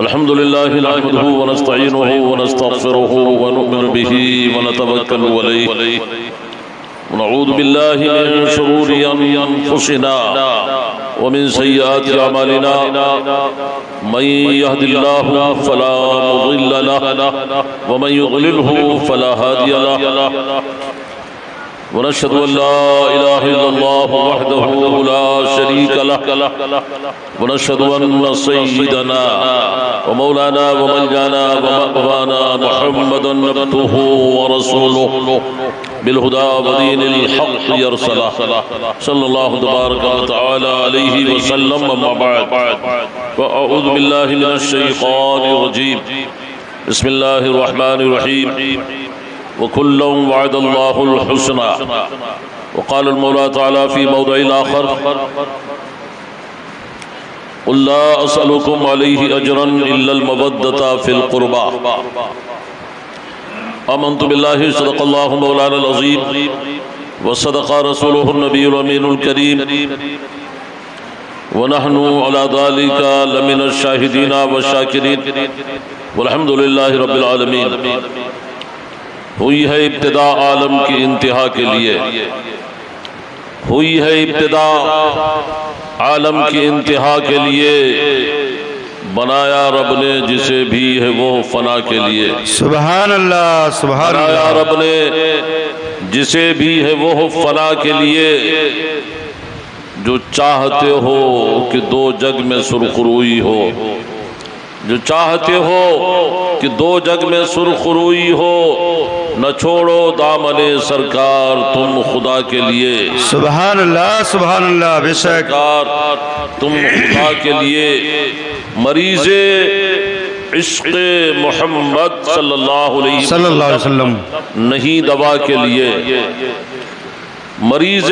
الحمد لله نحمده ونستعينه ونستغفره ونؤمن به ونتوكل عليه ونعوذ بالله من شرور أنفسنا ومن سيئات أعمالنا من يهد الله فلا مضل له ومن يضلله فلا هادي له ونشهد أن لا إله إلا الله وحده لا شريك له ونشهد أن سيدنا ومولانا وملجانا ومأوانا محمدا عبده ورسوله بالهدى ودين الحق يرسله صلى الله تبارك وتعالى عليه وسلم. أما بعد فأعوذ بالله من الشيطان الرجيم. بسم الله الرحمن الرحيم. وكلا وعد الله الحسنى. وقال المولى تعالى في موضع آخر قل لا أسألكم عليه أجرا إلا المودة في القربى. آمنت بالله صدق الله مولانا العظيم وصدق رسوله النبي الأمين الكريم ونحن على ذلك لمن الشاهدين والشاكرين والحمد لله رب العالمين. ہوئی ہے ابتدا عالم کی انتہا کے لیے، ہوئی ہے ابتدا عالم کی انتہا کے لیے، بنایا رب نے جسے بھی ہے وہ فنا کے لیے. سبحان اللہ سبحان اللہ. بنایا رب نے جسے بھی ہے وہ فنا کے لیے، جو چاہتے ہو کہ دو جگ میں سرخروئی ہو، جو چاہتے ہو کہ دو جگ میں سرخروئی ہو، نہ چھوڑو دامن سرکار تم خدا کے لیے. سبحان اللہ سبحان اللہ. بے شک سرکار تم خدا کے لیے مریض عشق محمد صلی اللہ علیہ وسلم نہیں دوا کے لیے، مریض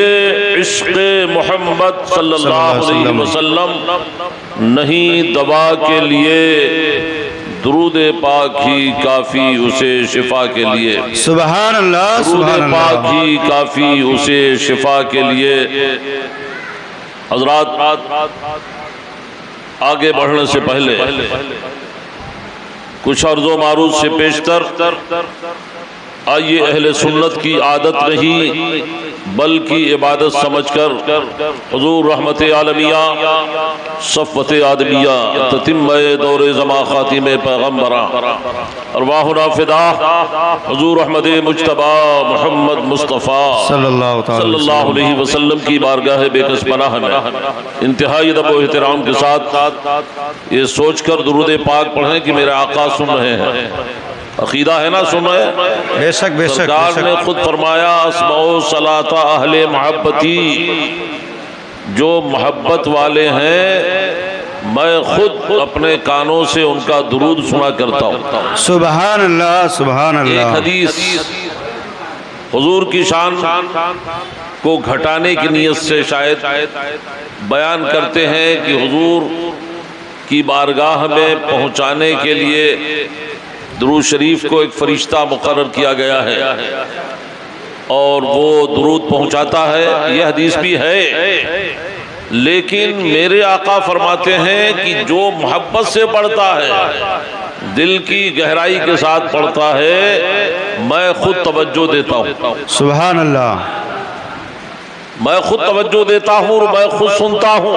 عشق محمد صلی اللہ علیہ وسلم نہیں دوا کے لیے، درود پاک ہی کافی اسے شفا کے لیے. سبحان اللہ سبحان درود اللہ. پاک ہی کافی اسے شفا کے لیے. حضرات آگے بڑھنے سے پہلے کچھ عرض و معروض سے پیشتر آئیے اہل سنت کی عادت نہیں بلکہ عبادت سمجھ کر حضور رحمت عالمیہ صفوت آدمیہ تتمہ دور زمان خاتم پیغمبراں ارواحنا فدا حضور احمد مجتبی محمد مصطفیٰ صلی اللہ علیہ وسلم کی بارگاہ بے کس پناہ میں انتہائی ادب و احترام کے ساتھ یہ سوچ کر درود پاک پڑھیں کہ میرے آقا سن رہے ہیں. عقیدہ ہے نا سن رہے ہیں؟ بے شک بے شک. سرکار نے خود فرمایا اسمعوا صلاۃ اہل محبتی، جو محبت والے ہیں میں خود اپنے کانوں سے ان کا درود سنا کرتا ہوں. سبحان اللہ سبحان ایک اللہ. حدیث حضور کی شان کو گھٹانے کی نیت سے شاید بیان کرتے ہیں کہ حضور کی بارگاہ میں پہنچانے کے لیے درود شریف کو ایک فرشتہ مقرر کیا گیا ہے اور وہ درود پہنچاتا ہے. یہ حدیث بھی ہے، لیکن میرے آقا فرماتے ہیں کہ جو محبت سے پڑھتا ہے، دل کی گہرائی کے ساتھ پڑھتا ہے، میں خود توجہ دیتا ہوں. سبحان اللہ. میں خود توجہ دیتا ہوں، میں خود سنتا ہوں.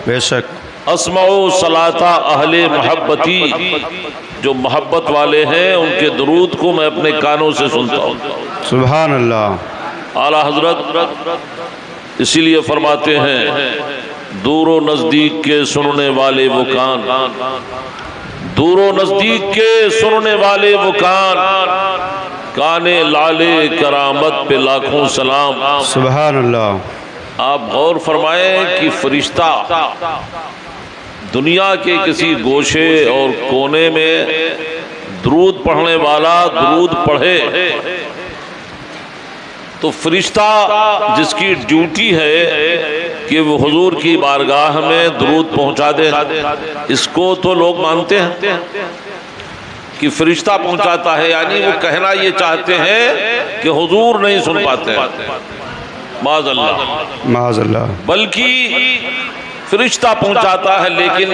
بے شک. اسمعوا صلاۃ اہل محبتی، جو محبت والے ہیں ان کے درود کو میں اپنے کانوں سے سنتا ہوں. سبحان اللہ. اعلیٰ حضرت اسی لیے فرماتے ہیں دور و نزدیک کے سننے والے وہ کان، دور و نزدیک کے سننے والے وہ کان، کانے لالے کرامت پہ لاکھوں سلام. سبحان اللہ. آپ غور فرمائیں کہ فرشتہ دنیا کے کسی گوشے اور کونے میں درود پڑھنے والا درود پڑھے تو فرشتہ جس کی ڈیوٹی ہے کہ وہ حضور کی بارگاہ میں درود پہنچا دے، اس کو تو لوگ مانتے ہیں کہ فرشتہ پہنچاتا ہے، یعنی وہ کہنا یہ چاہتے ہیں کہ حضور نہیں سن پاتے ہیں. معاذ اللہ معاذ اللہ. بلکہ فرشتہ پہنچاتا ہے، لیکن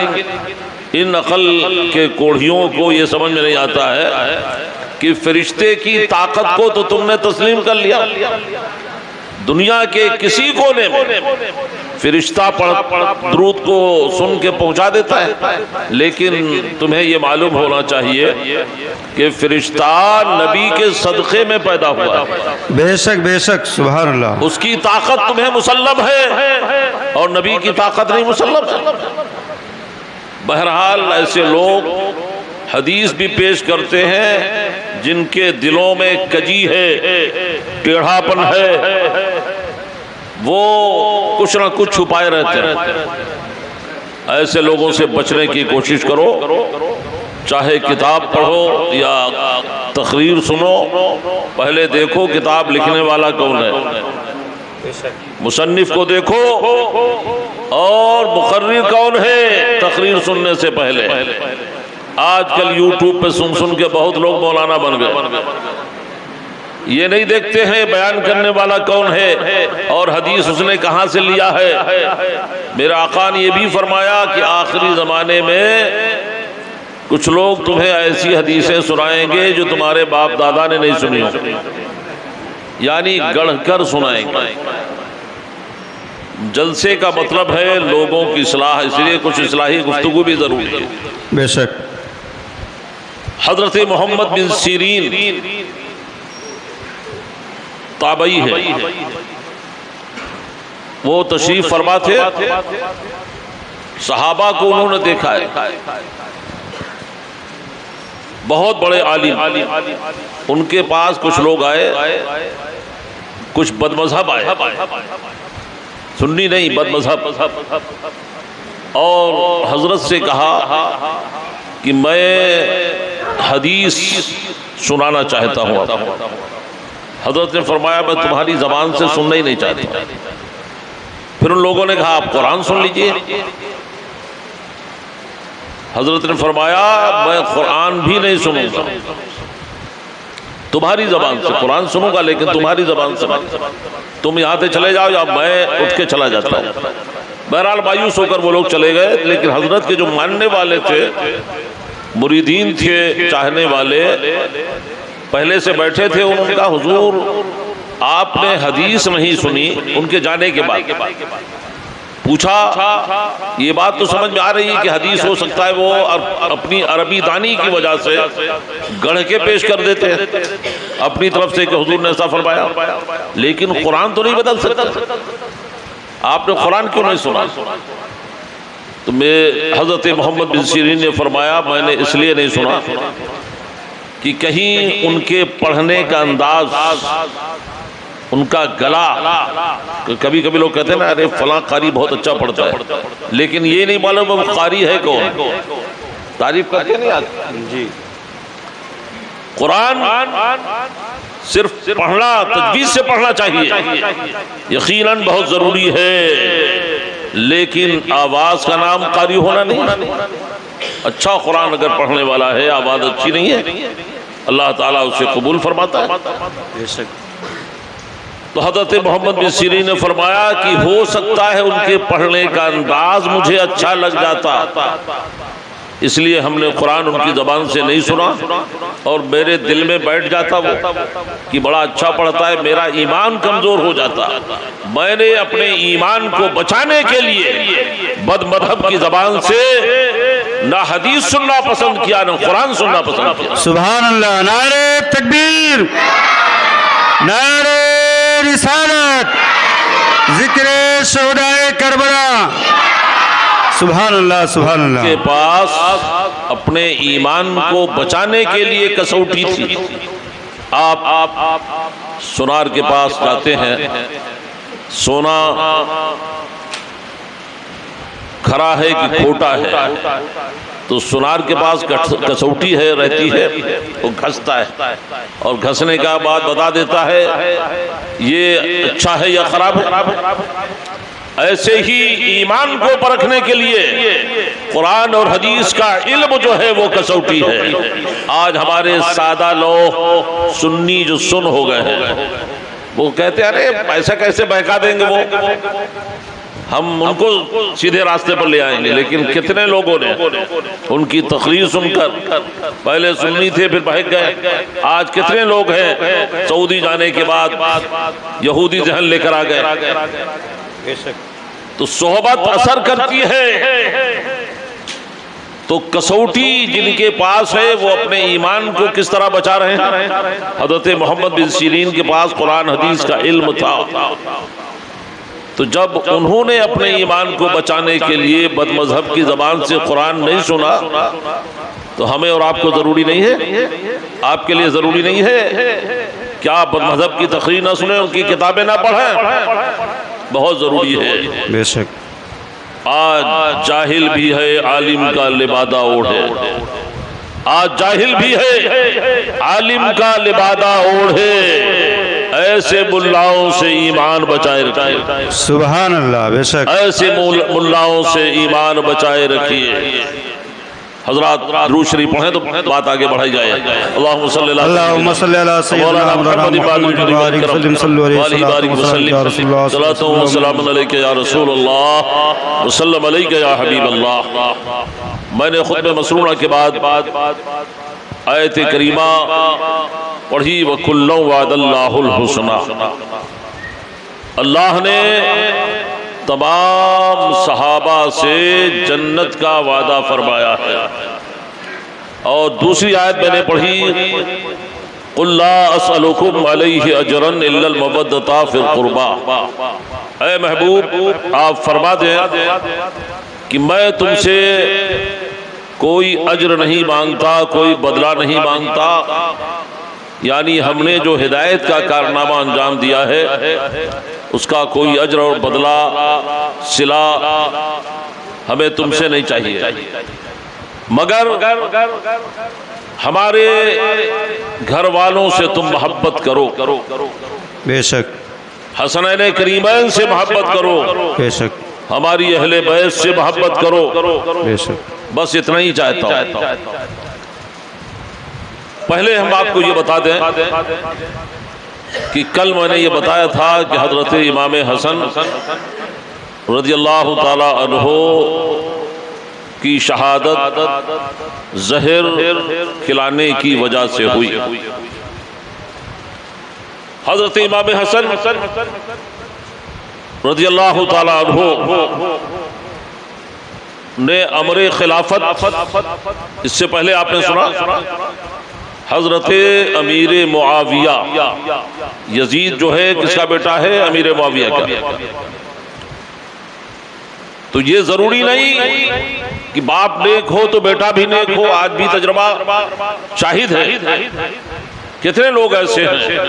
ان عقل کے کوڑھیوں کو یہ سمجھ میں نہیں آتا ہے کہ فرشتے کی طاقت کو تو تم نے تسلیم کر لیا، دنیا کے کسی کونے میں فرشتہ درود کو سن کے پہنچا دیتا ہے، لیکن تمہیں یہ معلوم ہونا چاہیے کہ فرشتہ نبی کے صدقے میں پیدا ہوا، بے شک سبحان اللہ، اس کی طاقت تمہیں مسلم ہے اور نبی کی طاقت نہیں مسلم ہے۔ بہرحال ایسے لوگ حدیث بھی پیش کرتے ہیں جن کے دلوں میں کجی ہے، ٹیڑھاپن ہے، وہ کچھ نہ کچھ چھپائے رہتے ہیں۔ ایسے لوگوں سے بچنے کی کوشش کرو، چاہے کتاب پڑھو یا تقریر سنو، پہلے دیکھو کتاب لکھنے والا کون ہے، مصنف کو دیکھو اور مقرر کون ہے تقریر سننے سے پہلے۔ آج کل یوٹیوب پہ سن کے بہت لوگ مولانا بن گئے، یہ نہیں دیکھتے ہیں بیان کرنے والا کون ہے اور حدیث اس نے کہاں سے لیا ہے۔ میرا آقا نے یہ بھی فرمایا کہ آخری زمانے میں کچھ لوگ تمہیں ایسی حدیثیں سنائیں گے جو تمہارے باپ دادا نے نہیں سنی ہوں، یعنی گڑھ کر سنائیں گے۔ جلسے کا مطلب ہے لوگوں کی اصلاح، اس لیے کچھ اصلاحی گفتگو بھی ضروری ہے۔ بے شک حضرت محمد بن سیرین تابعی ہے، وہ تشریف فرما تھے، صحابہ کو انہوں نے دیکھا ہے، بہت بڑے عالم، ان کے پاس کچھ لوگ آئے، کچھ بد مذہب آئے، سنی نہیں بد مذہب، اور حضرت سے کہا کہ میں حدیث سنانا چاہتا ہوں۔ حضرت نے فرمایا میں تمہاری زبان سے سننا ہی نہیں چاہتا۔ پھر ان لوگوں نے کہا آپ قرآن سن لیجئے۔ حضرت نے فرمایا میں قرآن بھی نہیں سنوں گا، تمہاری زبان سے قرآن سنوں گا لیکن تمہاری زبان سے نہیں۔ تم یہاں سے چلے جاؤ یا میں اٹھ کے چلا جاتا ہوں۔ بہرحال مایوس ہو کر وہ لوگ چلے گئے، لیکن حضرت کے جو ماننے والے تھے، مریدین تھے، چاہنے والے، پہلے سے بیٹھے تھے، انہوں نے کہا حضور آپ نے حدیث نہیں سنی۔ ان کے جانے کے بعد پوچھا یہ بات تو سمجھ میں آ رہی ہے کہ حدیث ہو سکتا ہے وہ اپنی عربی دانی کی وجہ سے گڑھ کے پیش کر دیتے ہیں اپنی طرف سے کہ حضور نے ایسا فرمایا، لیکن قرآن تو نہیں بدل سکتا، آپ نے قرآن کیوں نہیں سنا؟ تو حضرت محمد بن سیرین نے فرمایا میں نے اس لیے نہیں سنا کہ کہیں ان کے پڑھنے کا انداز، ان کا گلا، کبھی کبھی لوگ کہتے ہیں نا ارے فلاں قاری بہت اچھا پڑھتا ہے، لیکن یہ نہیں معلوم وہ قاری ہے کون، تعریف کرتے نہیں آتے جی۔ قرآن صرف پڑھنا، تجوید سے پڑھنا چاہیے، یقیناً بہت ضروری ہے، لیکن آواز کا نام قاری ہونا نہیں۔ اچھا قرآن اگر پڑھنے والا ہے، آواز اچھی نہیں ہے، اللہ تعالیٰ اسے قبول فرماتا ہے۔ تو حضرت محمد بن سیرین نے فرمایا کہ ہو سکتا ہے ان کے پڑھنے کا انداز مجھے اچھا لگ جاتا، اس لیے ہم نے قرآن ان کی زبان سے نہیں سنا، اور میرے دل میں بیٹھ جاتا وہ کہ بڑا اچھا پڑھتا ہے، میرا ایمان کمزور ہو جاتا۔ میں نے اپنے ایمان کو بچانے کے لیے بد مذہب کی زبان سے نہ حدیث سننا پسند کیا نہ قرآن سننا پسند کیا۔ سبحان اللہ، نعرہ تکبیر، نعرہ رسالت، ذکر شہدائے کربلا، سبحان اللہ سبحان اللہ۔ کے پاس اپنے ایمان کو بچانے کے لیے کسوٹی تھی۔ آپ سونار کے پاس جاتے ہیں، سونا کھرا ہے کہ کھوٹا ہے، تو سونار کے پاس کسوٹی ہے رہتی ہے، وہ گھستا ہے اور گھسنے کا بعد بتا دیتا ہے یہ اچھا ہے یا خراب ہے۔ ایسے ہی ایمان کو پرکھنے کے لیے قرآن اور حدیث کا علم جو ہے وہ کسوٹی ہے۔ آج ہمارے سادہ لوگ سنی جو سن ہو گئے ہیں، وہ کہتے ہیں ارے ایسا کیسے بہکا دیں گے وہ، ہم ان کو سیدھے راستے پر لے آئیں گے، لیکن کتنے لوگوں نے ان کی تقریر سن کر پہلے سنی تھے پھر بہک گئے. آج کتنے لوگ ہیں سعودی جانے کے بعد یہودی ذہن لے کر آ گئے. تو صحبت اثر کرتی ہے. تو کسوٹی جن کے پاس ہے وہ اپنے ایمان کو کس طرح بچا رہے ہیں. حضرت محمد بن سیرین کے پاس قرآن حدیث کا علم تھا، تو جب انہوں نے اپنے ایمان کو بچانے کے لیے بد مذہب کی زبان سے قرآن نہیں سنا، تو ہمیں اور آپ کو ضروری نہیں ہے، آپ کے لیے ضروری نہیں ہے کہ آپ بد مذہب کی تقریر نہ سنیں، ان کی کتابیں نہ پڑھیں؟ بہت ضروری ہے. بے شک. آج جاہل بھی ہے عالم کا لبادہ اوڑھے، آج جاہل بھی ہے عالم کا لبادہ اوڑھے، ایسے ملاؤں سے ایمان بچائے رکھیے. سبحان اللہ. بے شک. ایسے ملاؤں سے ایمان بچائے رکھیے. حضرات درود شریف پڑھیں تو بات آگے بڑھائی جائے. اللہم صلی اللہ اللہم صلی علی سیدنا محمد وبارک وسلم صلو علیہ وسلم. صلاۃ و سلام علیک یا رسول اللہ وسلم علیک یا حبیب اللہ. میں نے خطبہ مسرورہ کے بعد آیت کریمہ پڑھی وَكُلًّا وَعَدَ اللَّهُ الْحُسْنَى. اللہ نے تمام صحابہ سے جنت کا وعدہ فرمایا ہے. اور دوسری آیت میں نے پڑھی قُلْ لَا أَسْأَلُكُمْ عَلَيْهِ أَجْرًا إِلَّا الْمَوَدَّةَ فِي الْقُرْبَى. اے محبوب آپ فرما دیں کہ میں تم سے کوئی اجر نہیں مانگتا، کوئی بدلہ نہیں مانگتا. یعنی ہم نے جو ہدایت کا کارنامہ انجام دیا ہے اس کا کوئی اجر اور بدلہ صلہ ہمیں تم سے نہیں چاہیے، مگر ہمارے گھر والوں سے تم محبت کرو. بے شک. حسنین کریمین سے محبت کرو. بے شک. ہماری اہل بیت سے محبت کرو. بے شک. بس اتنا ہی چاہتا ہوں. پہلے ہم آپ کو یہ بتا دیں کہ کل میں نے یہ بتایا تھا کہ حضرت امام حسن رضی اللہ تعالی عنہ کی شہادت زہر کھلانے کی وجہ سے ہوئی. حضرت امام حسن رضی اللہ تعالی عنہ نے امر خلافت، اس سے پہلے آپ نے سنا حضرت امیر معاویہ، یزید جو ہے کس کا بیٹا ہے؟ امیر معاویہ کا. تو یہ ضروری نہیں کہ باپ نیک ہو تو بیٹا بھی نیک ہو. آج بھی تجربہ شاہد ہے. کتنے لوگ ایسے ہیں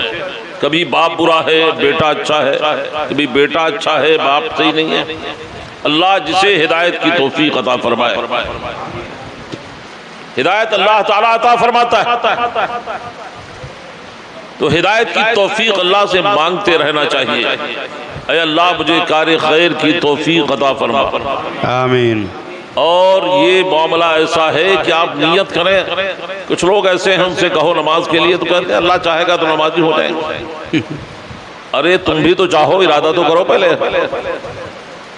کبھی باپ برا ہے بیٹا اچھا ہے، کبھی بیٹا اچھا ہے باپ صحیح نہیں ہے. اللہ جسے ہدایت کی توفیق عطا فرمائے. ہدایت اللہ تعالیٰ عطا فرماتا ہے، تو ہدایت کی توفیق اللہ سے مانگتے رہنا چاہیے. اے اللہ مجھے کار خیر کی توفیق عطا فرما. آمین. اور یہ معاملہ ایسا ہے کہ آپ نیت کریں. کچھ لوگ ایسے ہیں ان سے کہو نماز کے لیے تو کہتے ہیں اللہ چاہے گا تو نمازی ہو جائیں گے. ارے تم بھی تو چاہو، ارادہ تو کرو پہلے.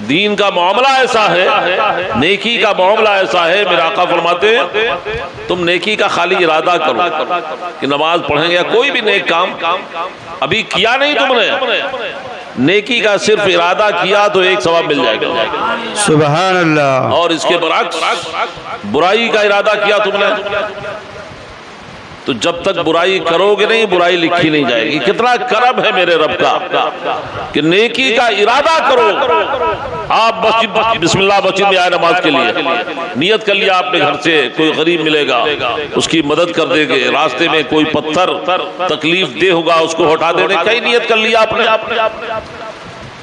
دین کا معاملہ ایسا ہے، نیکی کا معاملہ ایسا ہے، میرے آقا فرماتے ہیں تم نیکی کا خالی ارادہ کرو کہ نماز پڑھیں گے یا کوئی بھی نیک کام ابھی کیا نہیں تم نے، نیکی کا صرف ارادہ کیا تو ایک ثواب مل جائے گا. سبحان اللہ. اور اس کے برعکس برائی کا ارادہ کیا تم نے تو جب تک برائی کرو گے نہیں برائی لکھی نہیں جائے گی. کتنا کرم ہے میرے رب کا کہ نیکی کا ارادہ کرو. آپ بسم اللہ مسجد میں آئے نماز کے لیے، نیت کر لیا آپ نے گھر سے کوئی غریب ملے گا اس کی مدد کر دیں گے، راستے میں کوئی پتھر تکلیف دہ ہوگا اس کو ہٹا دینے کئی نیت کر لیا آپ نے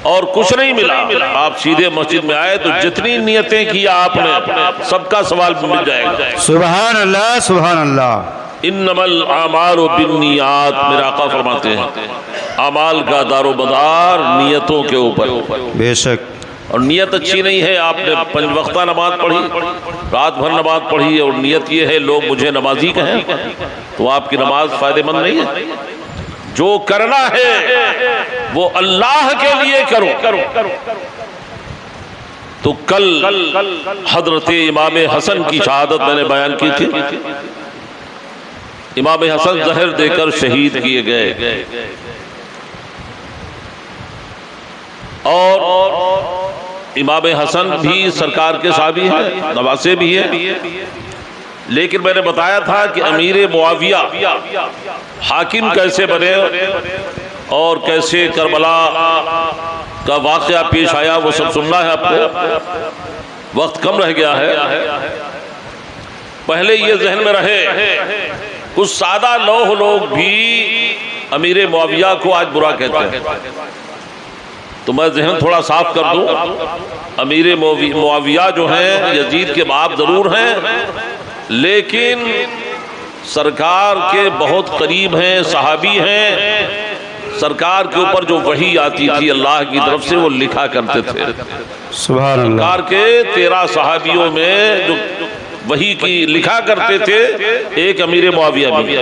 اور کچھ نہیں ملا، آپ سیدھے مسجد میں آئے تو جتنی نیتیں کیا آپ نے سب کا سوال مل جائے گا. سبحان اللہ. سبحان اللہ. انما الاعمال بالنیات، میرے آقا فرماتے ہیں اعمال کا دار و مدار نیتوں کے اوپر. بے شک. اور نیت اچھی نہیں ہے، آپ نے 5 وقتہ نماز پڑھی، رات بھر نماز پڑھی اور نیت یہ ہے لوگ مجھے نمازی کہیں، تو آپ کی نماز فائدہ مند نہیں ہے. جو کرنا ہے وہ اللہ کے لیے کرو. تو کل حضرت امام حسن کی شہادت میں نے بیان کی تھی. امام حسن زہر دے کر شہید کیے گئے اور امام حسن بھی سرکار کے صحابی ہیں، نواسے بھی ہیں. لیکن میں نے بتایا تھا کہ امیر معاویہ حاکم کیسے بنے اور کیسے کربلا کا واقعہ پیش آیا، وہ سب سننا ہے آپ کو، وقت کم رہ گیا ہے. پہلے یہ ذہن میں رہے کچھ سادہ لوح لوگ بھی امیر معاویہ کو آج برا کہتے ہیں، تو میں ذہن تھوڑا صاف کر دوں. امیر معاویہ جو ہیں یزید کے باپ ضرور ہیں، لیکن سرکار کے بہت قریب ہیں، صحابی ہیں. سرکار کے اوپر جو وحی آتی تھی اللہ کی طرف سے وہ لکھا کرتے تھے. سبحان اللہ. سرکار کے 13 صحابیوں میں جو وحی کی لکھا کرتے تھے ایک امیر معاویہ بھی،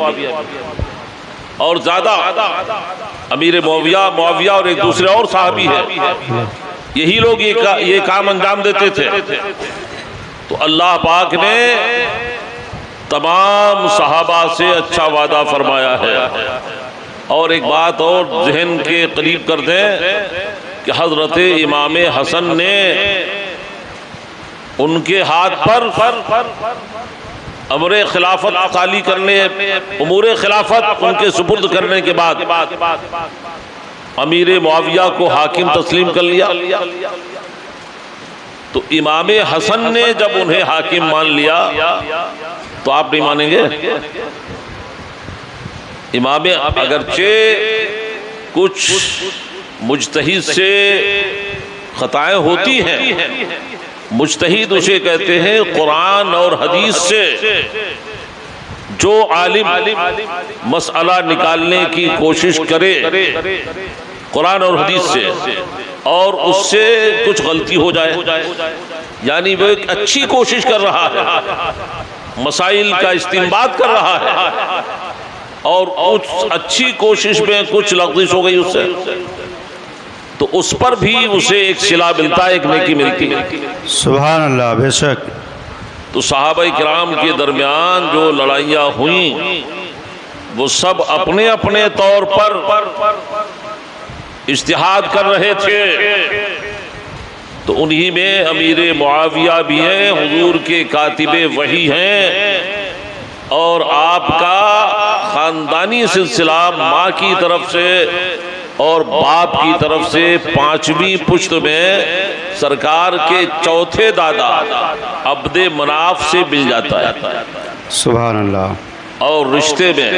اور زیادہ امیر معاویہ اور ایک دوسرے اور صحابی ہیں. یہی لوگ یہ کام انجام دیتے تھے. تو اللہ پاک نے تمام صحابہ سے اچھا وعدہ فرمایا ہے. اور ایک بات اور ذہن کے قریب کر دیں کہ حضرت امام حسن نے ان کے ہاتھ پر امر خلافت خالی کرنے، امور خلافت ان کے سپرد کرنے کے بعد امیر معاویہ کو حاکم تسلیم کر لیا. تو امام حسن نے جب انہیں حاکم مان لیا تو آپ نہیں مانیں گے؟ امام اگرچہ کچھ مجتہد سے خطائیں ہوتی ہیں، مجتہد اسے کہتے ہیں قرآن اور حدیث سے جو عالم مسئلہ نکالنے کی کوشش کرے قرآن اور حدیث سے اور اس سے کچھ غلطی ہو جائے، یعنی وہ ایک اچھی کوشش کر رہا ہے، مسائل کا استنباط کر رہا ہے، اور اس اچھی کوشش میں کچھ لغزش ہو گئی اس سے، تو اس پر بھی اسے ایک صلہ ملتا ہے، ایک نیکی ملتی ہے. سبحان اللہ. بے شک. تو صحابہ کرام کے درمیان جو لڑائیاں ہوئیں وہ سب اپنے اپنے طور پر اجتہاد کر رہے تھے. تو انہی میں امیر معاویہ بھی ہیں، حضور کے کاتب وحی ہیں، اور آپ کا خاندانی سلسلہ ماں کی طرف سے اور باپ کی طرف سے 5ویں پشت میں سرکار کے چوتھے دادا عبد مناف سے مل جاتا ہے. سبحان اللہ. اور رشتے میں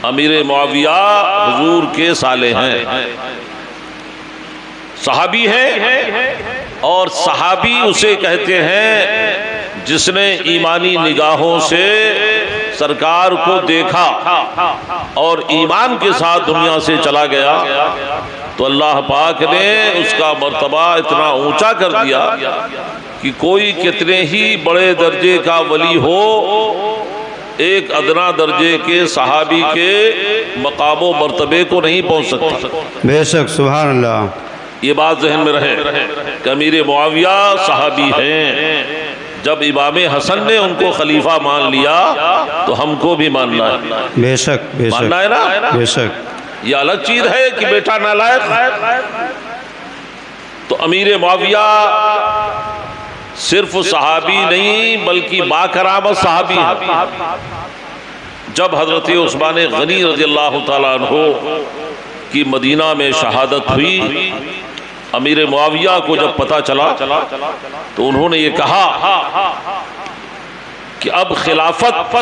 امیر معاویہ حضور کے سالے ہیں، صحابی ہیں، اور صحابی اسے کہتے ہیں جس نے ایمانی نگاہوں سے سرکار کو دیکھا اور ایمان کے ساتھ دنیا سے چلا گیا. تو اللہ پاک نے اس کا مرتبہ اتنا اونچا کر دیا کہ کوئی کتنے ہی بڑے درجے کا ولی ہو، ایک ادنا درجے کے صحابی کے مقام و مرتبے کو نہیں پہنچ سکتا. بے شک. سبحان اللہ. یہ بات ذہن میں رہے کہ امیر معاویہ صحابی ہیں. جب امام حسن نے ان کو خلیفہ مان لیا تو ہم کو بھی ماننا ہے. بے شک. بے شک. ماننا ہے نا. بے شک. یہ الگ چیز ہے کہ بیٹا نالائق ہے. تو امیر معاویہ صرف صحابی نہیں بلکہ با کرامت صحابی ہے. جب حضرت عثمان غنی رضی اللہ تعالیٰ عنہ کی مدینہ میں شہادت ہوئی، امیر معاویہ کو جب پتہ چلا تو انہوں نے یہ کہا کہ اب خلافت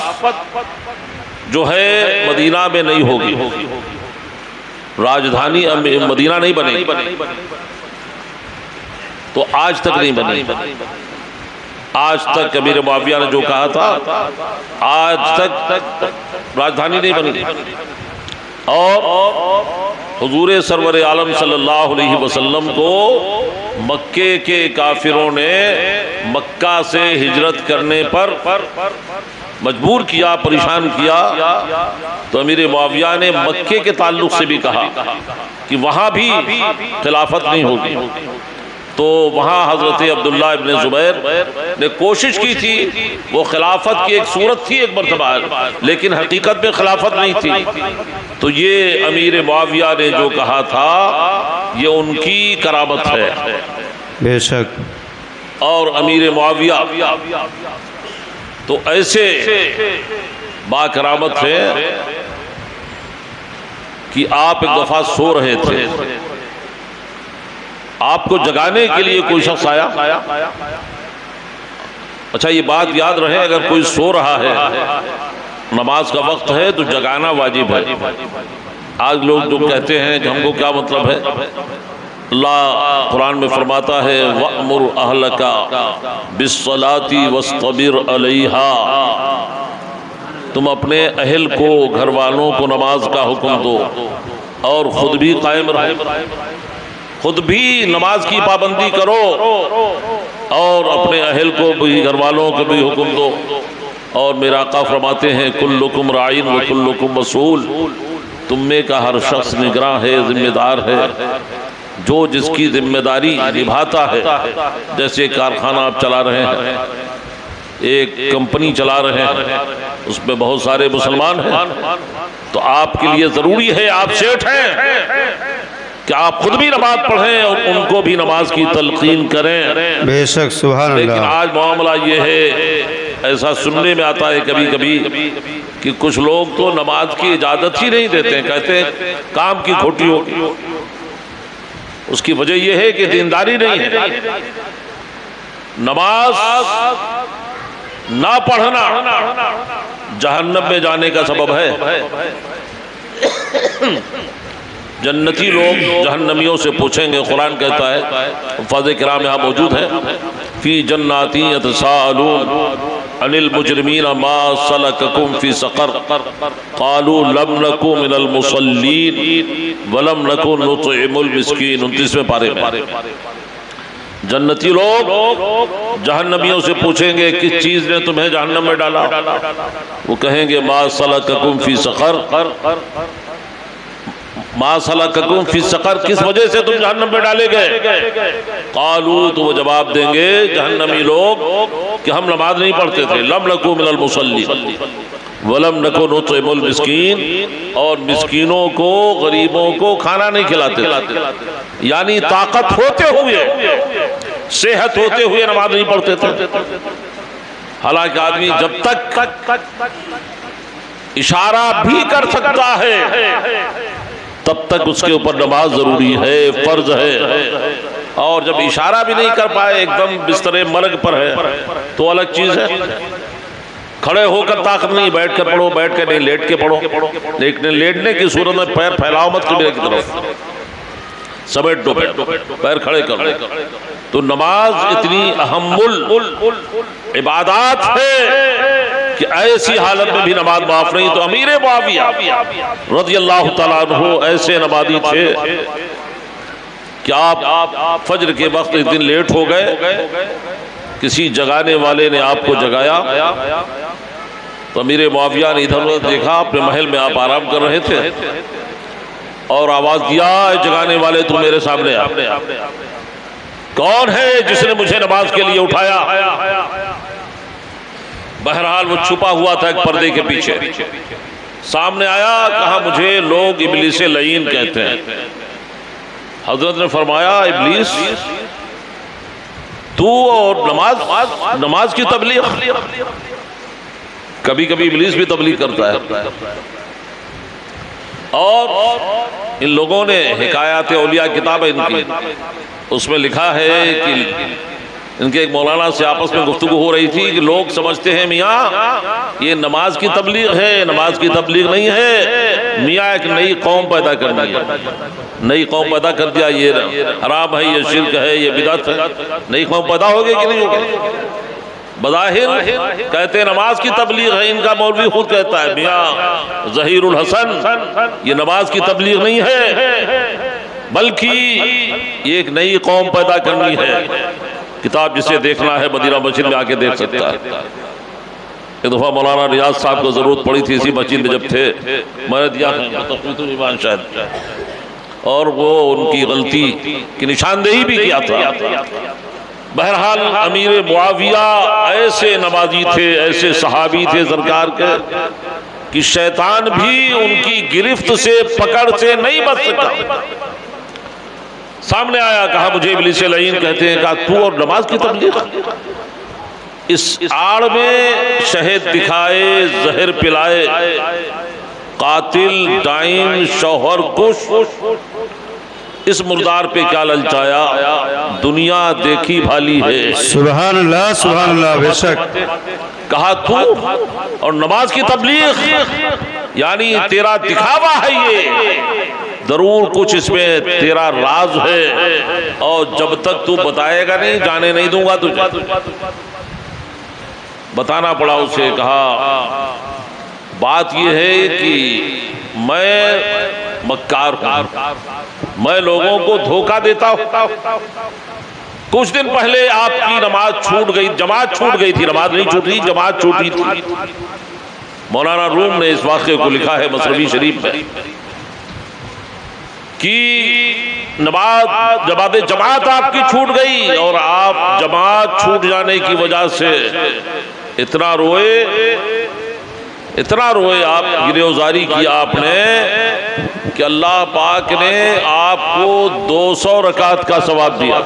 جو ہے مدینہ میں نہیں ہوگی، راجدھانی مدینہ نہیں بنے گی. تو آج تک نہیں بنی. آج تک امیر معاویہ نے جو کہا تھا آج تک راجدھانی نہیں بنی. اور حضور سرور عالم صلی اللہ علیہ وسلم کو مکے کے کافروں نے مکہ سے ہجرت کرنے پر مجبور کیا، پریشان کیا. تو امیر معاویہ نے مکے کے تعلق سے بھی کہا کہ وہاں بھی خلافت نہیں ہوگی. تو وہاں حضرت عبداللہ ابن زبیر نے کوشش کی تھی، وہ خلافت کی ایک صورت تھی ایک مرتبہ، لیکن حقیقت میں خلافت نہیں تھی. تو یہ امیر معاویہ نے جو کہا تھا یہ ان کی کرامت ہے. بے شک. اور امیر معاویہ تو ایسے با کرامت ہے کہ آپ ایک دفعہ سو رہے تھے، آپ کو جگانے کے لیے کوئی شخص آیا. اچھا یہ بات یاد رہے، اگر کوئی سو رہا ہے، نماز کا وقت ہے تو جگانا واجب ہے. آج لوگ جو کہتے ہیں کہ ہم کو کیا مطلب ہے، اللہ قرآن میں فرماتا ہے وَأْمُرْ أَهْلَكَ بِالصَّلَاةِ وَاسْطَبِرْ عَلَيْهَا، تم اپنے اہل کو، گھر والوں کو نماز کا حکم دو اور خود بھی قائم رہو، خود بھی نماز کی پابندی کرو اور اپنے اہل کو بھی، گھر والوں کو بھی حکم دو. اور میرا آقا فرماتے ہیں کلکم راعٍ وکلکم مسئول، تم میں کا ہر شخص نگراں ہے، ذمہ دار ہے. جو جس کی ذمہ داری نبھاتا ہے، جیسے کارخانہ آپ چلا رہے ہیں، ایک کمپنی چلا رہے ہیں، اس میں بہت سارے مسلمان ہیں، تو آپ کے لیے ضروری ہے، آپ سیٹھ ہیں کہ آپ خود بھی نماز پڑھیں اور ان کو بھی نماز کی تلقین کریں. بے شک. سبحان لیکن اللہ. آج معاملہ یہ ہے، ایسا سننے میں آتا ہے کبھی کبھی کہ کچھ لوگ تو نماز کی اجازت ہی نہیں دیتے، کہتے ہیں کام کی کھوٹی ہوگی. اس کی وجہ یہ ہے کہ دینداری نہیں ہے. نماز نہ پڑھنا جہنم میں جانے کا سبب ہے. جنتی لوگ جہنمیوں سے پوچھیں گے، قرآن کہتا ہے، حفاظ کرام یہاں موجود ہیں، فی جناتی یتساءلون عن المجرمین ما سلککم فی سقر قالوا لم نکو من المصلین ولم نکو نطعم المسکین. 29ویں پارے میں جنتی لوگ جہنمیوں سے پوچھیں گے کس چیز نے تمہیں جہنم میں ڈالا، وہ کہیں گے ما سلککم فی سقر، ما سلککم فی سقر، کس وجہ سے تم جہنم میں ڈالے گئے. قالوا، تو وہ جواب دیں گے جہنمی لوگ کہ ہم نماز نہیں پڑھتے تھے، لم نکو من المصلین ولم نکو نطعم المسکین، اور مسکینوں کو، غریبوں کو کھانا نہیں کھلاتے تھے. یعنی طاقت ہوتے ہوئے، صحت ہوتے ہوئے نماز نہیں پڑھتے تھے. حالانکہ آدمی جب تک اشارہ بھی کر سکتا ہے تب تک اس کے اوپر نماز ضروری ہے، فرض ہے. اور جب اشارہ بھی نہیں کر پائے، ایک دم بستر مرگ پر ہے، تو الگ چیز ہے. کھڑے ہو کر طاقت نہیں، بیٹھ کے پڑھو، بیٹھ کے نہیں، لیٹ کے پڑھو. لیکن لیٹنے کی صورت میں پیر پھیلاؤ مت قبلے کی طرف، سمیٹ دو پیر کھڑے کر دو. تو نماز اتنی اہم عبادات ہے کہ ایسی حالت میں بھی نماز معاف نہیں. تو امیر معاویہ رضی اللہ تعالیٰ عنہ ایسے نمازی تھے کہ آپ فجر کے وقت ایک دن لیٹ ہو گئے، کسی جگانے والے نے آپ کو جگایا، تو امیر معاویہ نے ادھر دیکھا، اپنے محل میں آپ آرام کر رہے تھے، اور آواز دیا اے جگانے والے تو میرے سامنے آ. کون ہے جس نے مجھے نماز کے لیے اٹھایا؟ بہرحال وہ چھپا ہوا تھا ایک پردے کے پیچھے. سامنے آیا، کہا مجھے لوگ ابلیس لعین کہتے ہیں. حضرت نے فرمایا ابلیس تو اور نماز کی تبلیغ؟ کبھی کبھی ابلیس بھی تبلیغ کرتا ہے. اور ان لوگوں نے حکایات اولیاء کتاب ہے ان کی، اس میں لکھا ہے کہ ان کے ایک مولانا سے آپس میں گفتگو ہو رہی تھی کہ لوگ سمجھتے ہیں میاں یہ نماز کی تبلیغ ہے، نماز کی تبلیغ نہیں ہے، میاں ایک نئی قوم پیدا کرنی ہے. نئی قوم پیدا کر دیا، یہ حرام ہے، یہ شرک ہے، یہ بدعت ہے. نئی قوم پیدا ہوگی کہ نہیں ہوگی؟ بظاہر کہتے ہیں نماز کی تبلیغ ہے، ان کا مولوی خود کہتا ہے میاں ظہیر الحسن یہ نماز کی تبلیغ نہیں ہے، بلکہ یہ ایک نئی قوم پیدا کرنی ہے. کتاب جسے دیکھنا ہے مدینہ مسجد میں آ کے دیکھ سکتا ہے. ایک دفعہ مولانا ریاض صاحب کو ضرورت پڑی تھی اسی مسجد میں جب تھے، میں نے دیا ایمان شاید. اور وہ ان کی غلطی کی نشاندہی بھی کیا تھا۔ بہرحال امیر معاویہ ایسے نمازی تھے، ایسے صحابی تھے سرکار کے کہ شیطان بھی ان کی گرفت سے، پکڑ سے نہیں بچ سکا۔ سامنے آیا، کہا مجھے ابلیس لعین کہتے ہیں، کہا تو اور نماز کی تبلیغ؟ اس آڑ میں شہد دکھائے، زہر پلائے، قاتل، ڈائن، شوہر کش، اس مردار پہ کیا للچایا؟ دنیا دیکھی بھالی ہے۔ سبحان اللہ سبحان اللہ، بے شک۔ کہا تو اور نماز کی تبلیغ، یعنی تیرا دکھاوا ہے یہ، ضرور کچھ اس میں تیرا راز ہے، اور جب تک تو بتائے گا نہیں جانے نہیں دوں گا تجھے۔ بتانا پڑا اسے۔ کہا بات یہ ہے کہ میں مکار ہوں، میں لوگوں کو دھوکہ دیتا ہوں۔ کچھ دن پہلے آپ کی نماز چھوٹ گئی، جماعت چھوٹ گئی تھی، نماز نہیں چھوٹی، جماعت چھوٹی تھی۔ مولانا روم نے اس واقعے کو لکھا ہے مصنوی شریف میں کہ جماعت آپ کی چھوٹ گئی، اور آپ جماعت چھوٹ جانے کی وجہ سے اتنا روئے، آپ گرے ازاری کیا آپ نے کہ اللہ پاک نے آپ کو 200 رکعت کا ثواب دیا۔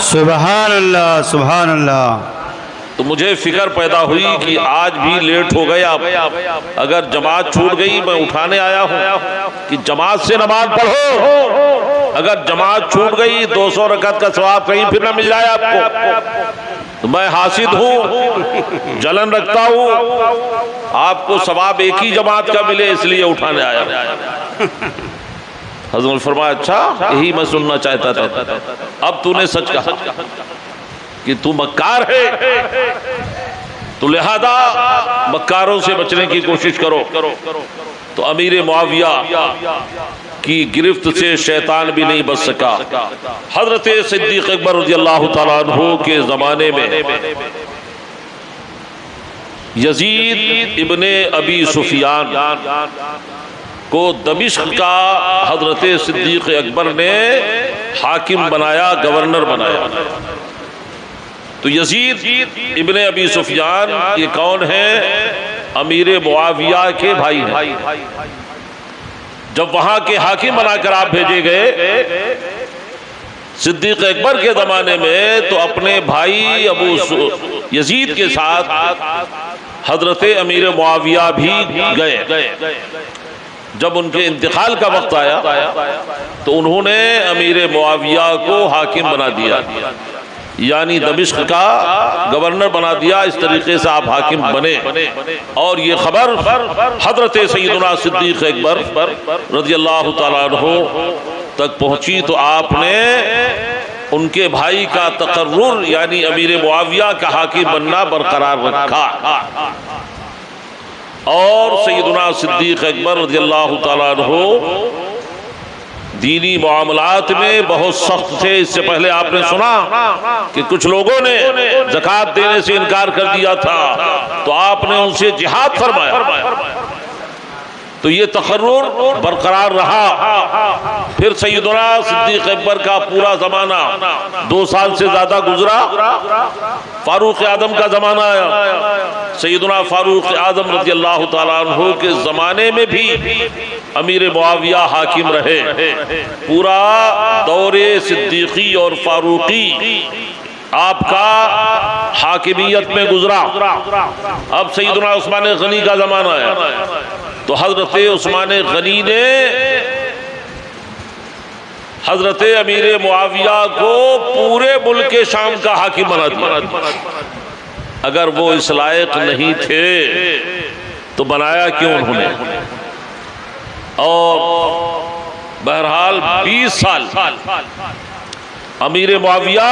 سبحان اللہ سبحان اللہ۔ تو مجھے فکر پیدا ہوئی کہ آج بھی لیٹ ہو گئے آپ، اگر جماعت چھوٹ گئی، میں اٹھانے آیا ہوں کہ جماعت سے نماز پڑھو، اگر جماعت چھوٹ گئی 200 رکعت کا ثواب کہیں پھر نہ مل جائے آپ کو۔ تو میں حاسد ہوں، جلن رکھتا ہوں، آپ کو ثواب ایک ہی جماعت کا ملے، اس لیے اٹھانے آیا۔ حضرت نے فرمایا اچھا، یہی میں سننا چاہتا تھا، اب تو نے سچ کہا کہ تو مکار ہے، تو لہذا مکاروں سے بچنے کی کوشش کرو۔ تو امیر معاویہ کی گرفت سے شیطان بھی نہیں بچ سکا۔ حضرت صدیق اکبر رضی اللہ تعالیٰ عنہ کے زمانے میں یزید ابن ابی سفیان کو دمشق کا حضرت صدیق اکبر نے حاکم بنایا، گورنر بنایا۔ تو یزید ابن ابی سفیان یہ کون ہے؟ امیر معاویہ کے بھائی ہیں۔ جب وہاں کے حاکم بنا کر آپ بھیجے گئے صدیق اکبر کے زمانے میں، تو اپنے بھائی ابو یزید کے ساتھ حضرت امیر معاویہ بھی گئے۔ جب ان کے انتقال کا وقت آیا تو انہوں نے امیر معاویہ کو حاکم بنا دیا، یعنی دمشق کا گورنر بنا دیا۔ اس طریقے سے آپ حاکم بنے، اور یہ خبر حضرت سیدنا صدیق اکبر رضی اللہ تعالیٰ عنہ تک پہنچی، تو آپ نے ان کے بھائی کا تقرر، یعنی امیر معاویہ کا حاکم بننا برقرار رکھا، اور سیدنا صدیق اکبر رضی اللہ تعالیٰ عنہ دینی معاملات میں بہت سخت تھے۔ اس سے پہلے آپ نے سنا کہ کچھ لوگوں نے زکوٰۃ دینے سے انکار کر دیا تھا، تو آپ نے ان سے جہاد فرمایا، تو یہ تقرر برقرار رہا۔ پھر سیدنا صدیق اکبر کا پورا زمانہ 2 سال سے زیادہ گزرا، فاروق اعظم کا زمانہ آیا۔ سیدنا فاروق اعظم رضی اللہ تعالیٰ عنہ کے زمانے میں بھی امیر معاویہ حاکم رہے۔ پورا دور صدیقی اور فاروقی آپ کا حاکمیت میں گزرا۔ اب سیدنا عثمان غنی کا زمانہ آیا، تو حضرت عثمان غنی نے حضرت امیر معاویہ کو پورے ملک شام کا حاکم بنا دیا۔ اگر وہ اس لائق نہیں تھے تو بنایا کیوں انہوں نے؟ اور بہرحال 20 سال امیر معاویہ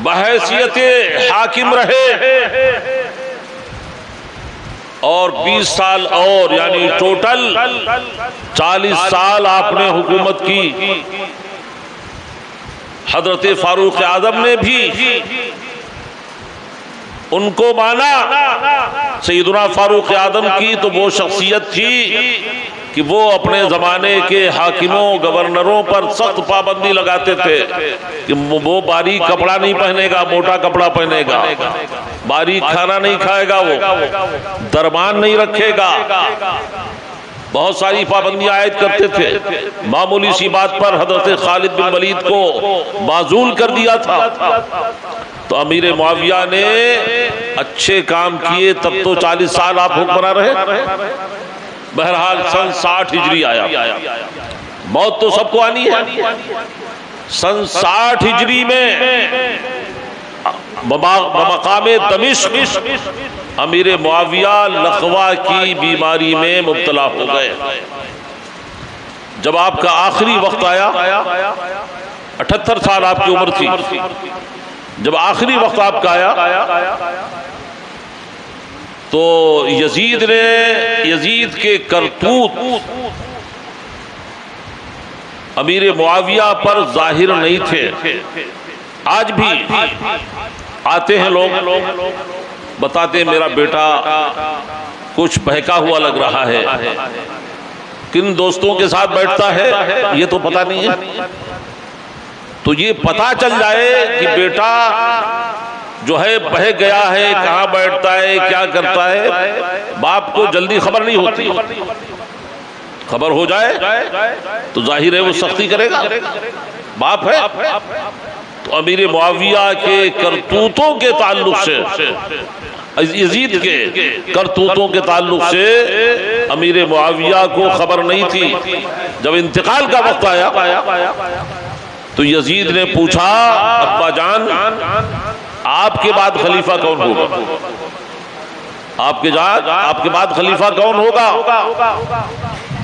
بحیثیت حاکم رہے، اور 20 سال اور، یعنی ٹوٹل 40 سال آپ نے حکومت کی۔ حضرت فاروق اعظم نے بھی ان کو مانا۔ سیدنا فاروق اعظم کی تو وہ شخصیت تھی کہ وہ اپنے زمانے کے حاکموں گورنروں پر سخت پابندی لگاتے تھے کہ وہ باریک کپڑا نہیں پہنے گا، موٹا کپڑا پہنے گا، باریک کھانا نہیں کھائے گا، وہ دربان نہیں رکھے گا، بہت ساری پابندیاں عائد کرتے تھے۔ معمولی سی بات پر حضرت خالد بن ولید کو معزول کر دیا تھا، تو امیر معاویہ نے اچھے کام کیے، تب تو 40 سال آپ حکمراں رہے۔ بہرحال سن 60 ہجری آیا، موت تو سب کو آنی ہے۔ سن 60 ہجری میں بمقام دمشق امیر معاویہ لقوا کی بیماری میں مبتلا ہو گئے۔ جب آپ کا آخری وقت آیا، 78 سال آپ کی عمر تھی، جب آخری وقت آپ کا آیا تو یزید کے کرتوت امیر معاویہ پر ظاہر نہیں تھے۔ آج بھی آتے ہیں لوگ، بتاتے ہیں میرا بیٹا کچھ بہکا ہوا لگ رہا ہے، کن دوستوں کے ساتھ بیٹھتا ہے یہ تو پتہ نہیں ہے۔ تو یہ پتہ چل جائے کہ بیٹا جو ہے بہک گیا ہے، کہاں بیٹھتا ہے، کیا کرتا ہے، باپ کو جلدی خبر نہیں ہوتی۔ خبر ہو جائے تو ظاہر ہے وہ سختی کرے گا، باپ ہے۔ تو امیر معاویہ کے کرتوتوں کے تعلق سے، یزید کے کرتوتوں کے تعلق سے امیر معاویہ کو خبر نہیں تھی۔ جب انتقال کا وقت آیا تو یزید نے پوچھا، ابا جان آپ کے بعد خلیفہ کون ہوگا؟ آپ کے بعد خلیفہ کون ہوگا؟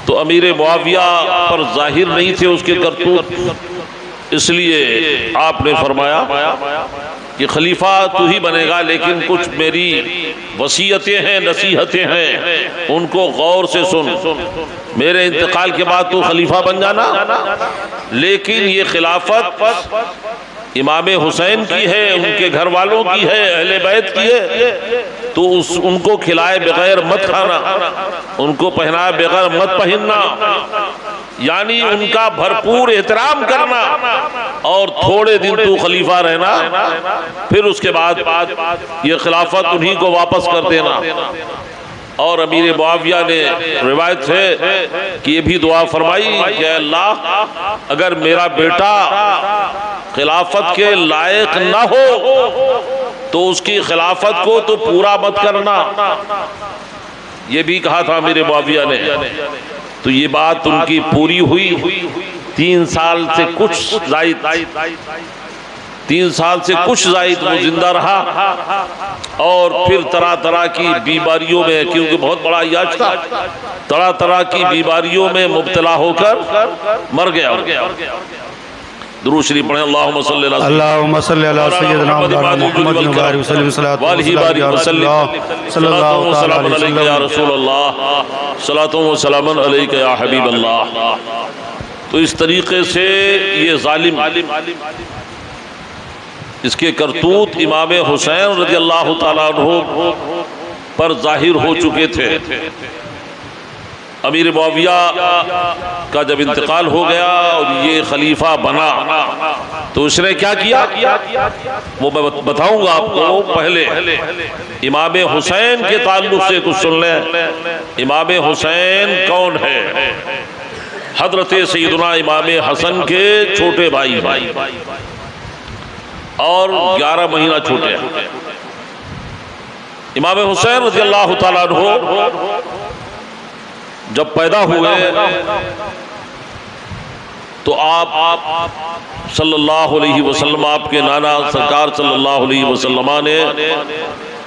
تو امیر معاویہ پر ظاہر نہیں تھے اس کے کرتوت، اس لیے آپ نے فرمایا کہ خلیفہ تو ہی بنے گا، لیکن کچھ میری وصیتیں ہیں، نصیحتیں ہیں، ان کو غور سے سن۔ میرے انتقال کے بعد تو خلیفہ بن جانا، لیکن یہ خلافت امام حسین کی ہے، ان کے گھر والوں کی ہے، اہل بیت کی ہے، تو ان کو کھلائے بغیر مت کھانا، ان کو پہنائے بغیر مت پہننا، یعنی ان کا بھرپور احترام کرنا، اور تھوڑے دن تو خلیفہ رہنا، پھر اس کے بعد یہ خلافت انہی کو واپس کر دینا۔ اور امیر معاویہ نے روایت ہے کہ یہ بھی دعا فرمائی کہ اللہ اگر میرا بیٹا خلافت کے لائق نہ ہو تو اس کی خلافت کو تو پورا مت کرنا، یہ بھی کہا تھا امیر معاویہ نے۔ تو یہ بات ان کی پوری ہوئی، 3 سال سے کچھ زائد وہ زندہ رہا، اور پھر طرح طرح کی بیماریوں میں، کیونکہ بہت بڑا عیاش تھا، طرح طرح کی بیماریوں میں مبتلا ہو کر مر گیا۔ درود شریف پڑھیں، اللہم صلی اللہ اللہم صلی علی سیدنا محمد وبارک وسلم صلی اللہ تعالی علیہ یا رسول اللہ، صلاۃ و سلام علیک یا حبیب اللہ۔ تو اس طریقے سے یہ ظالم، اس کے کرتوت امام حسین رضی اللہ تعالیٰ عنہ پر ظاہر ہو چکے تھے۔ امیر معاویہ کا جب انتقال ہو گیا اور یہ خلیفہ بنا تو اس نے کیا کیا وہ میں بتاؤں گا آپ کو۔ پہلے امام حسین کے تعلق سے کچھ سن لیں۔ امام حسین کون ہے؟ حضرت سیدنا امام حسن کے چھوٹے بھائی اور 11 مہینہ چھوٹے ہیں۔ امام حسین رضی اللہ تعالیٰ عنہ جب پیدا ہوئے تو آپ صلی اللہ علیہ وسلم، آپ کے نانا سرکار صلی اللہ علیہ وسلم نے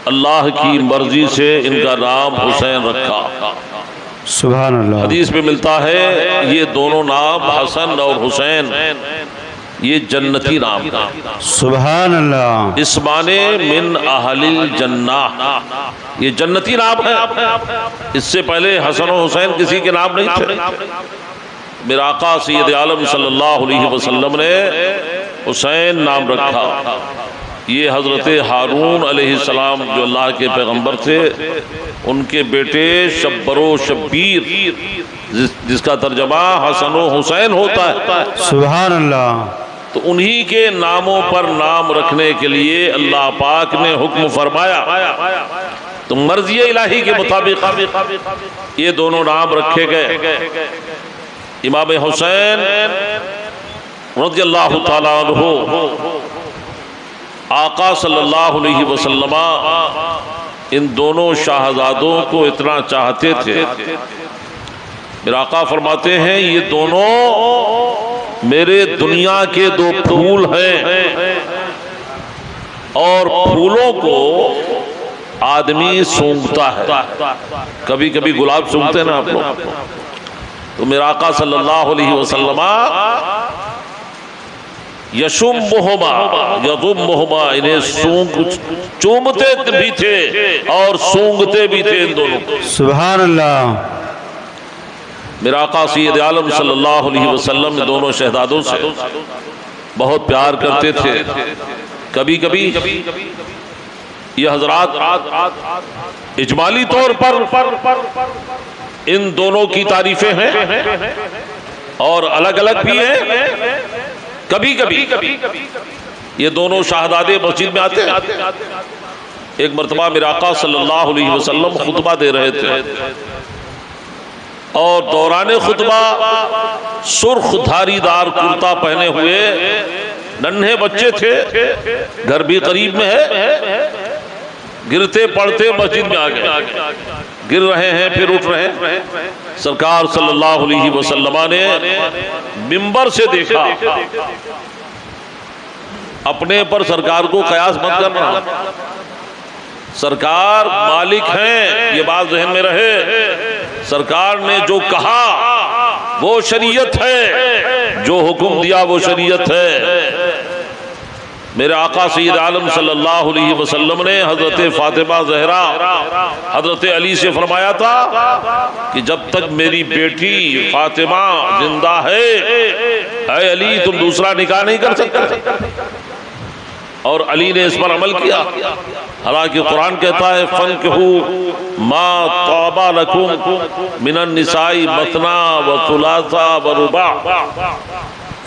اللہ کی مرضی سے ان کا نام حسین رکھا۔ سبحان اللہ۔ حدیث میں ملتا ہے یہ دونوں نام حسن اور حسین یہ جنتی نام کا۔ سبحان اللہ۔ اسمان من اہل الجنہ، یہ جنتی نام ہے۔ اس سے پہلے حسن و حسین کسی کے نام نہیں تھے۔ میرا آقا سید عالم صلی اللہ علیہ وسلم نے حسین نام رکھا۔ یہ حضرت ہارون علیہ السلام جو اللہ کے پیغمبر تھے، ان کے بیٹے شبر و شبیر، جس کا ترجمہ حسن و حسین ہوتا ہے، سبحان اللہ، تو انہی کے ناموں پر نام رکھنے کے لیے اللہ پاک نے حکم فرمایا۔ تو مرضی الہی کے مطابق یہ دونوں نام رکھے گئے۔ امام حسین رضی اللہ تعالیٰ عنہ آقا صلی اللہ علیہ وسلم ان دونوں شاہزادوں کو اتنا چاہتے تھے، میرا آقا فرماتے ہیں یہ دونوں میرے دنیا کے دو پھول ہیں، اور پھولوں کو آدمی سونگھتا ہے، کبھی کبھی گلاب سونگھتے ہیں نا آپ لوگ، تو میرا آقا صلی اللہ علیہ وسلم یشمہما یضمہما، انہیں چومتے بھی تھے اور سونگھتے بھی تھے ان دونوں کو۔ سبحان اللہ، میرا آقا سید عالم صلی اللہ علیہ وسلم دونوں شہزادوں سے بہت پیار کرتے تھے۔ کبھی کبھی یہ حضرات اجمالی طور پر ان دونوں کی تعریفیں ہیں اور الگ الگ بھی ہیں۔ کبھی کبھی یہ دونوں شہزادے مسجد میں آتے ہیں۔ ایک مرتبہ میرا آقا صلی اللہ علیہ وسلم خطبہ دے رہے تھے، اور دوران خطبہ سرخ دھاری دار کرتا پہنے ہوئے ننھے بچے تھے، گھر بھی قریب میں ہے، گرتے پڑتے مسجد میں آ گئے، گر رہے ہیں پھر اٹھ رہے ہیں۔ سرکار صلی اللہ علیہ وسلم نے منبر سے دیکھا، اپنے پر سرکار کو قیاس مت کرنا، سرکار مالک ہیں، یہ بات ذہن میں رہے، سرکار نے جو کہا وہ شریعت ہے، جو حکم دیا وہ شریعت ہے۔ میرے آقا سید عالم صلی اللہ علیہ وسلم نے حضرت فاطمہ زہرا حضرت علی سے فرمایا تھا کہ جب تک میری بیٹی فاطمہ زندہ ہے، اے علی تم دوسرا نکاح نہیں کر سکتے، اور علی نے اس پر عمل کیا۔ حالانکہ قرآن کہتا ہے فَانكِحُوا مَا طَابَ لَكُم مِّنَ النِّسَاءِ مَثْنَىٰ وَثُلَاثَ وَرُبَاعَ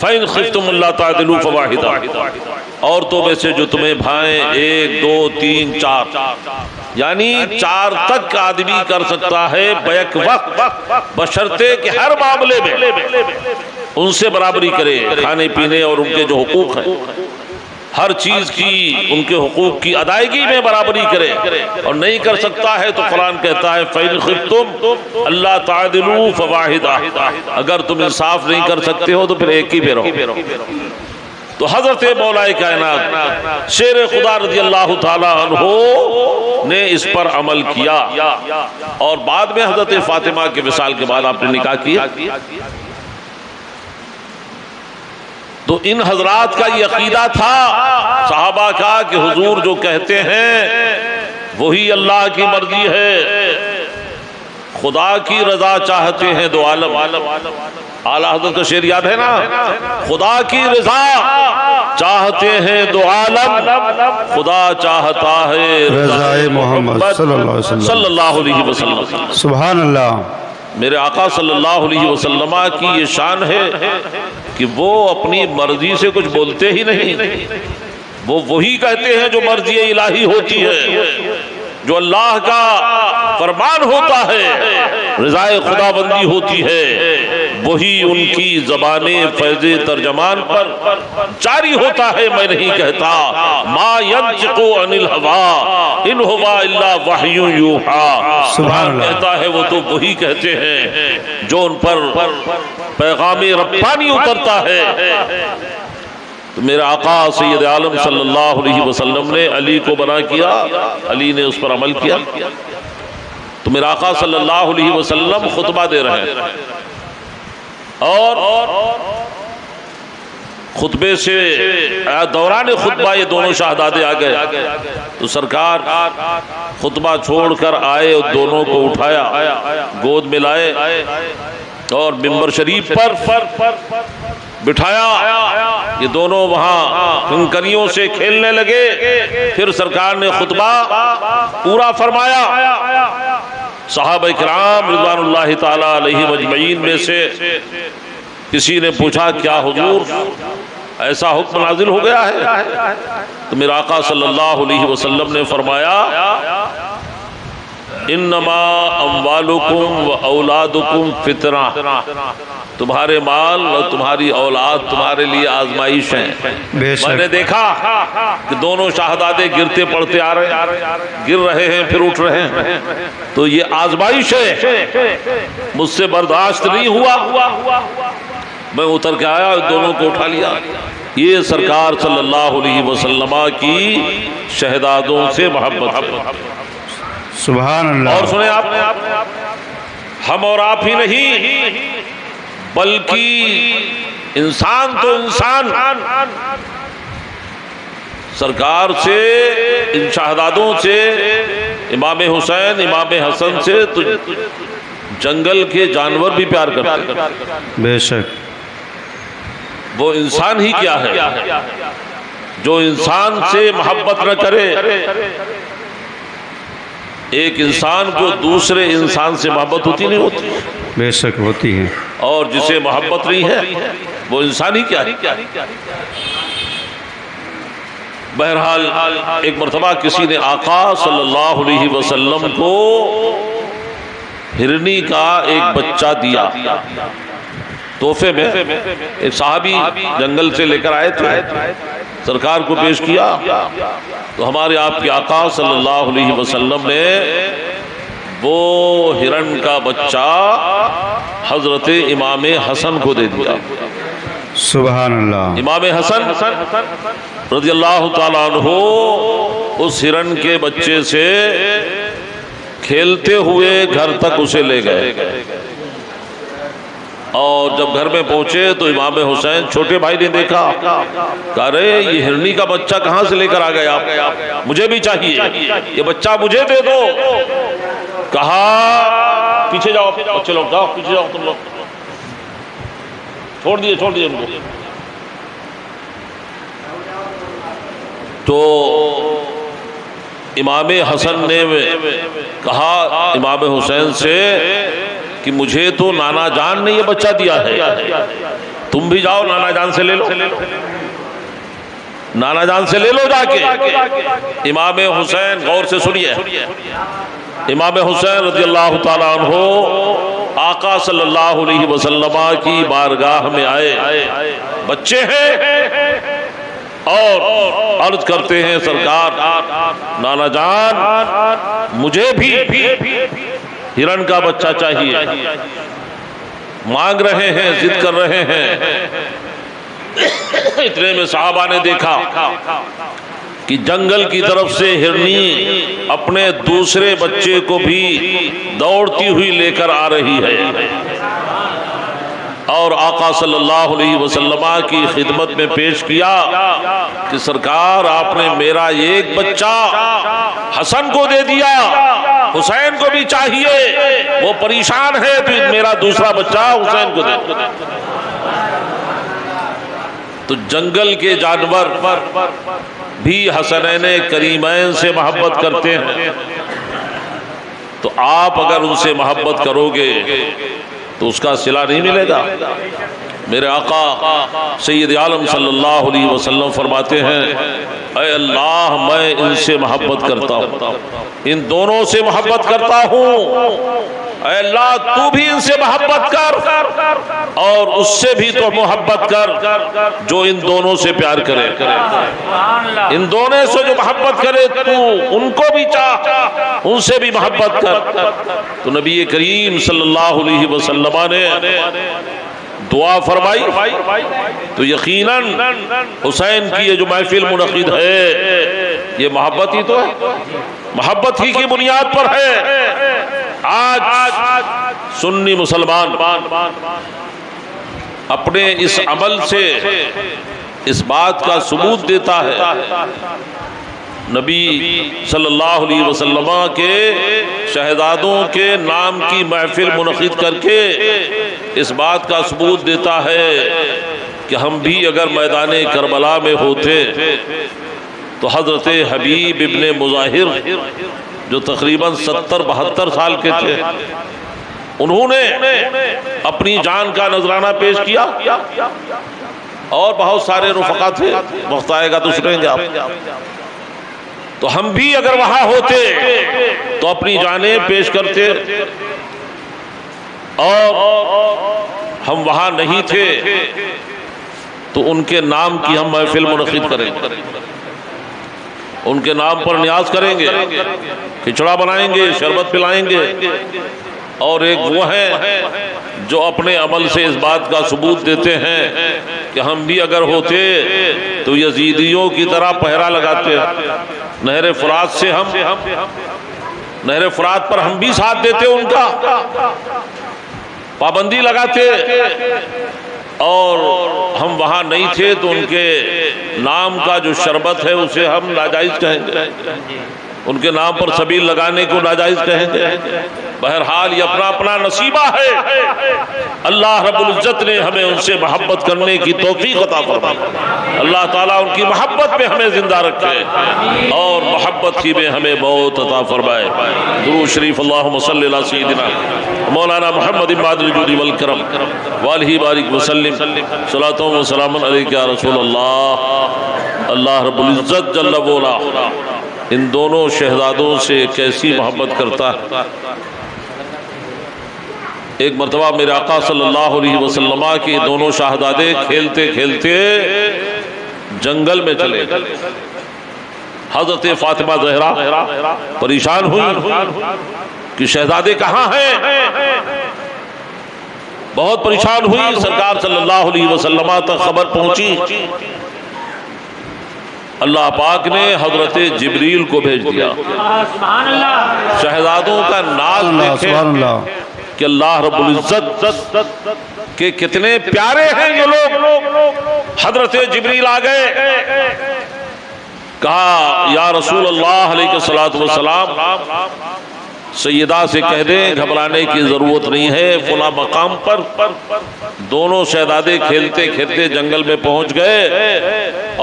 فَإِنْ خِفْتُمْ أَلَّا تَعْدِلُوا فَوَاحِدَةً، عورتوں میں سے جو تمہیں بھائیں 1 2 3 4، یعنی 4 تک آدمی کر سکتا ہے بیک وقت، بشرطے کہ ہر معاملے میں ان سے برابری کرے، کھانے پینے اور ان کے جو حقوق ہیں، ہر چیز کی ان کے حقوق کی ادائیگی میں برابری کرے، اور نہیں کر سکتا ہے تو قرآن کہتا ہے فَإِنْ خِفْتُمْ أَلَّا تَعْدِلُوا فَوَاحِدَةً، اگر تم انصاف نہیں کر سکتے ہو تو پھر ایک ہی پہ رہو۔ تو حضرت مولا کائنات شیر خدا رضی اللہ تعالیٰ عنہ نے اس پر عمل کیا، اور بعد میں حضرت فاطمہ کے وصال کے بعد آپ نے نکاح کیا۔ تو ان حضرات کا یہ عقیدہ تھا صحابہ کا کہ حضور جو کہتے ہیں وہی اللہ کی مرضی ہے، خدا کی رضا چاہتے ہیں دو عالم۔ اعلیٰ حضرت کا شعر یاد ہے نا، خدا کی رضا چاہتے ہیں دو عالم، خدا چاہتا ہے رضائے محمد صلی اللہ علیہ وسلم۔ سبحان اللہ، میرے آقا صلی اللہ علیہ وسلم کی یہ شان ہے کہ وہ اپنی مرضی سے کچھ بولتے ہی نہیں، وہ وہی کہتے ہیں جو مرضی الہی ہوتی ہے، جو اللہ کا فرمان ہوتا ہے، رضائے خدا بندی ہوتی ہے، وہی ان کی زبان فیض ترجمان پر جاری ہوتا ہے۔ میں نہیں کہتا ما ینطق عن الہوی ان ہوا الا وحی یوحی، سبحان اللہ، کہتا ہے وہ تو وہی کہتے ہیں جو ان پر پیغام ربانی اترتا ہے۔ تو میرے آقا سید عالم صلی اللہ علیہ وسلم نے علی کو بنا کیا، علی نے اس پر عمل کیا۔ تو میرے آقا صلی اللہ علیہ وسلم خطبہ دے رہے ہیں، اور خطبے سے دوران خطبہ یہ دونوں شہزادے آ گئے، تو سرکار خطبہ چھوڑ کر آئے اور دونوں کو اٹھایا، گود میں لائے اور منبر شریف پر بٹھایا، یہ دونوں وہاں کنکریوں سے کھیلنے لگے. پھر سرکار نے خطبہ پورا فرمایا. صحابہ کرام رضوان اللہ تعالی علیہم اجمعین میں سے کسی نے پوچھا کیا حضور ایسا حکم نازل ہو گیا ہے؟ تو میرے آقا صلی اللہ علیہ وسلم نے فرمایا انما اموالکم و اولادکم فتنہ، تمہارے مال اور تمہاری اولاد تمہارے لیے آزمائش ہیں. میں نے دیکھا کہ دونوں شہزادے گرتے پڑتے آ رہے گر رہے ہیں پھر اٹھ رہے ہیں، تو یہ آزمائش ہے، مجھ سے برداشت نہیں ہوا، میں اتر کے آیا دونوں کو اٹھا لیا. یہ سرکار صلی اللہ علیہ وسلم کی شہزادوں سے محبت. سبحان اللہ. اور سنیں آپ، ہم اور آپ ہی نہیں بلکہ انسان تو انسان سرکار سے، ان شہزادوں سے، امام حسین امام حسن سے تو جنگل کے جانور بھی پیار کرتے ہیں. بے شک. وہ انسان ہی کیا ہے جو انسان سے محبت نہ کرے. ایک انسان کو دوسرے انسان سے محبت ہوتی نہیں ہوتی؟ بے شک ہوتی ہے. اور جسے محبت نہیں ہے وہ انسان ہی کیا ہے؟ بہرحال ایک مرتبہ کسی نے آقا صلی اللہ علیہ وسلم کو ہرنی کا ایک بچہ دیا تحفے میں. ایک صحابی جنگل سے لے کر آئے تھے، سرکار کو پیش کیا تو ہمارے آپ کے آقا صلی اللہ علیہ وسلم نے وہ ہرن کا بچہ حضرت امام حسن کو دے دیا. سبحان اللہ. امام حسن رضی اللہ تعالیٰ عنہ اس ہرن کے بچے سے کھیلتے ہوئے گھر تک اسے لے گئے، اور جب گھر میں پہنچے تو امام حسین چھوٹے بھائی نے دیکھا، کہا رے یہ ہرنی کا بچہ کہاں سے لے کر آ گئے آپ؟ مجھے بھی چاہیے، یہ بچہ مجھے دے دو. کہا پیچھے جاؤ بچے لوگ، جاؤ پیچھے جاؤ، تم لوگ چھوڑ دیے ان کو. تو امام حسن نے کہا امام حسین سے کہ مجھے تو نانا جان نے یہ بچہ دیا ہے، تم بھی جاؤ نانا جان سے لے لو، نانا جان سے لے لو جا کے. امام حسین غور سے سنیے، امام حسین رضی اللہ تعالیٰ عنہ آقا صلی اللہ علیہ وسلم کی بارگاہ میں آئے، بچے ہیں اور عرض کرتے ہیں سرکار نانا جان مجھے بھی ہرن کا بچہ چاہیے. مانگ رہے ہیں، ضد کر رہے ہیں. اتنے میں صحابہ نے دیکھا کہ جنگل کی طرف سے ہرنی اپنے دوسرے بچے کو بھی دوڑتی ہوئی لے کر آ رہی ہے، اور آقا صلی اللہ علیہ وسلم کی خدمت میں پیش کیا کہ سرکار آپ نے میرا ایک بچہ حسن کو دے دیا، حسین کو بھی چاہیے، وہ پریشان ہے، تو میرا دوسرا بچہ حسین کو دے دو. تو جنگل کے جانور بھی حسنین کریمین سے محبت کرتے ہیں، تو آپ اگر ان سے محبت کرو گے تو اس کا صلہ نہیں ملے گا. میرے آقا سید عالم صلی اللہ علیہ وسلم فرماتے ہیں اے اللہ میں ان سے محبت کرتا ہوں، ان دونوں سے محبت کرتا ہوں، اے اللہ تو بھی ان سے محبت کر اور اس سے بھی تو محبت کر جو ان دونوں سے پیار کرے. ان دونوں سے جو محبت کرے تو ان کو بھی چاہ، ان سے بھی محبت کر. تو نبی کریم صلی اللہ علیہ وسلم نے دعا فرمائی تو یقیناً حسین کی یہ جو محفل منعقد ہے یہ محبت ہی تو ہے، محبت ہی کی بنیاد پر ہے. آج سنی مسلمان اپنے اس عمل سے اس بات کا ثبوت دیتا ہے، نبی صلی اللہ علیہ وسلم کے شہزادوں کے نام کی محفل منعقد کر کے اس بات کا ثبوت دیتا ہے کہ ہم بھی اگر میدان کربلا میں ہوتے تو حضرت حبیب ابن مظاہر جو تقریباً 70-72 سال کے تھے، انہوں نے اپنی جان کا نذرانہ پیش کیا، اور بہت سارے رفقا تھے، وقت آئے گا تو سنیں گے آپ۔ تو ہم بھی اگر وہاں ہوتے تو اپنی جانیں پیش کرتے، اور ہم وہاں نہیں تھے تو ان کے نام کی ہم محفل منعقد کریں گے، ان کے نام پر نیاز کریں گے، کھچڑا بنائیں گے، شربت پلائیں گے۔ اور ایک وہ ہیں جو اپنے عمل سے اس بات کا ثبوت دیتے ہیں کہ ہم بھی اگر ہوتے تو یزیدیوں کی طرح پہرا لگاتے، نہر فرات سے نہر فرات پر ہم بھی ساتھ دیتے، ان کا پابندی لگاتے، اور ہم وہاں نہیں تھے تو ان کے نام کا جو شربت ہے اسے ہم ناجائز کہیں گے، ان کے نام پر سبیل لگانے کو ناجائز کہیں گے۔ بہرحال یہ اپنا اپنا نصیبہ ہے، اللہ رب العزت نے ہمیں ان سے محبت کرنے کی توفیق عطا فرمائے، اللہ تعالیٰ ان کی محبت میں ہمیں زندہ رکھے اور محبت کی میں ہمیں موت عطا فرمائے۔ درود شریف اللہم صلی علی سیدنا مولانا محمد بعد الجود والکرم والہ بارک وسلم، صلاۃ و سلام علیک یا رسول اللہ۔ اللہ رب العزت جل وعلا ان دونوں شہزادوں سے کیسی محبت کرتا ہے۔ ایک مرتبہ میرے آقا صلی اللہ علیہ وسلم کے دونوں شہزادے کھیلتے کھیلتے جنگل میں چلے گئے۔ حضرت فاطمہ زہرا پریشان ہوئی کہ شہزادے کہاں ہیں، بہت پریشان ہوئی۔ سرکار صلی اللہ علیہ وسلم تک خبر پہنچی، اللہ پاک نے حضرت جبریل کو بھیج دیا۔ شہزادوں کا ناز دیکھیں کہ اللہ رب العزت کے کتنے پیارے ہیں یہ لوگ۔ حضرت جبریل آ گئے، کہا یا رسول اللہ علیہ الصلوۃ والسلام، سیدہ سے کہہ دیں گھبرانے کی ضرورت نہیں ہے، فلاں مقام پر دونوں شہزادے کھیلتے کھیلتے جنگل میں پہنچ گئے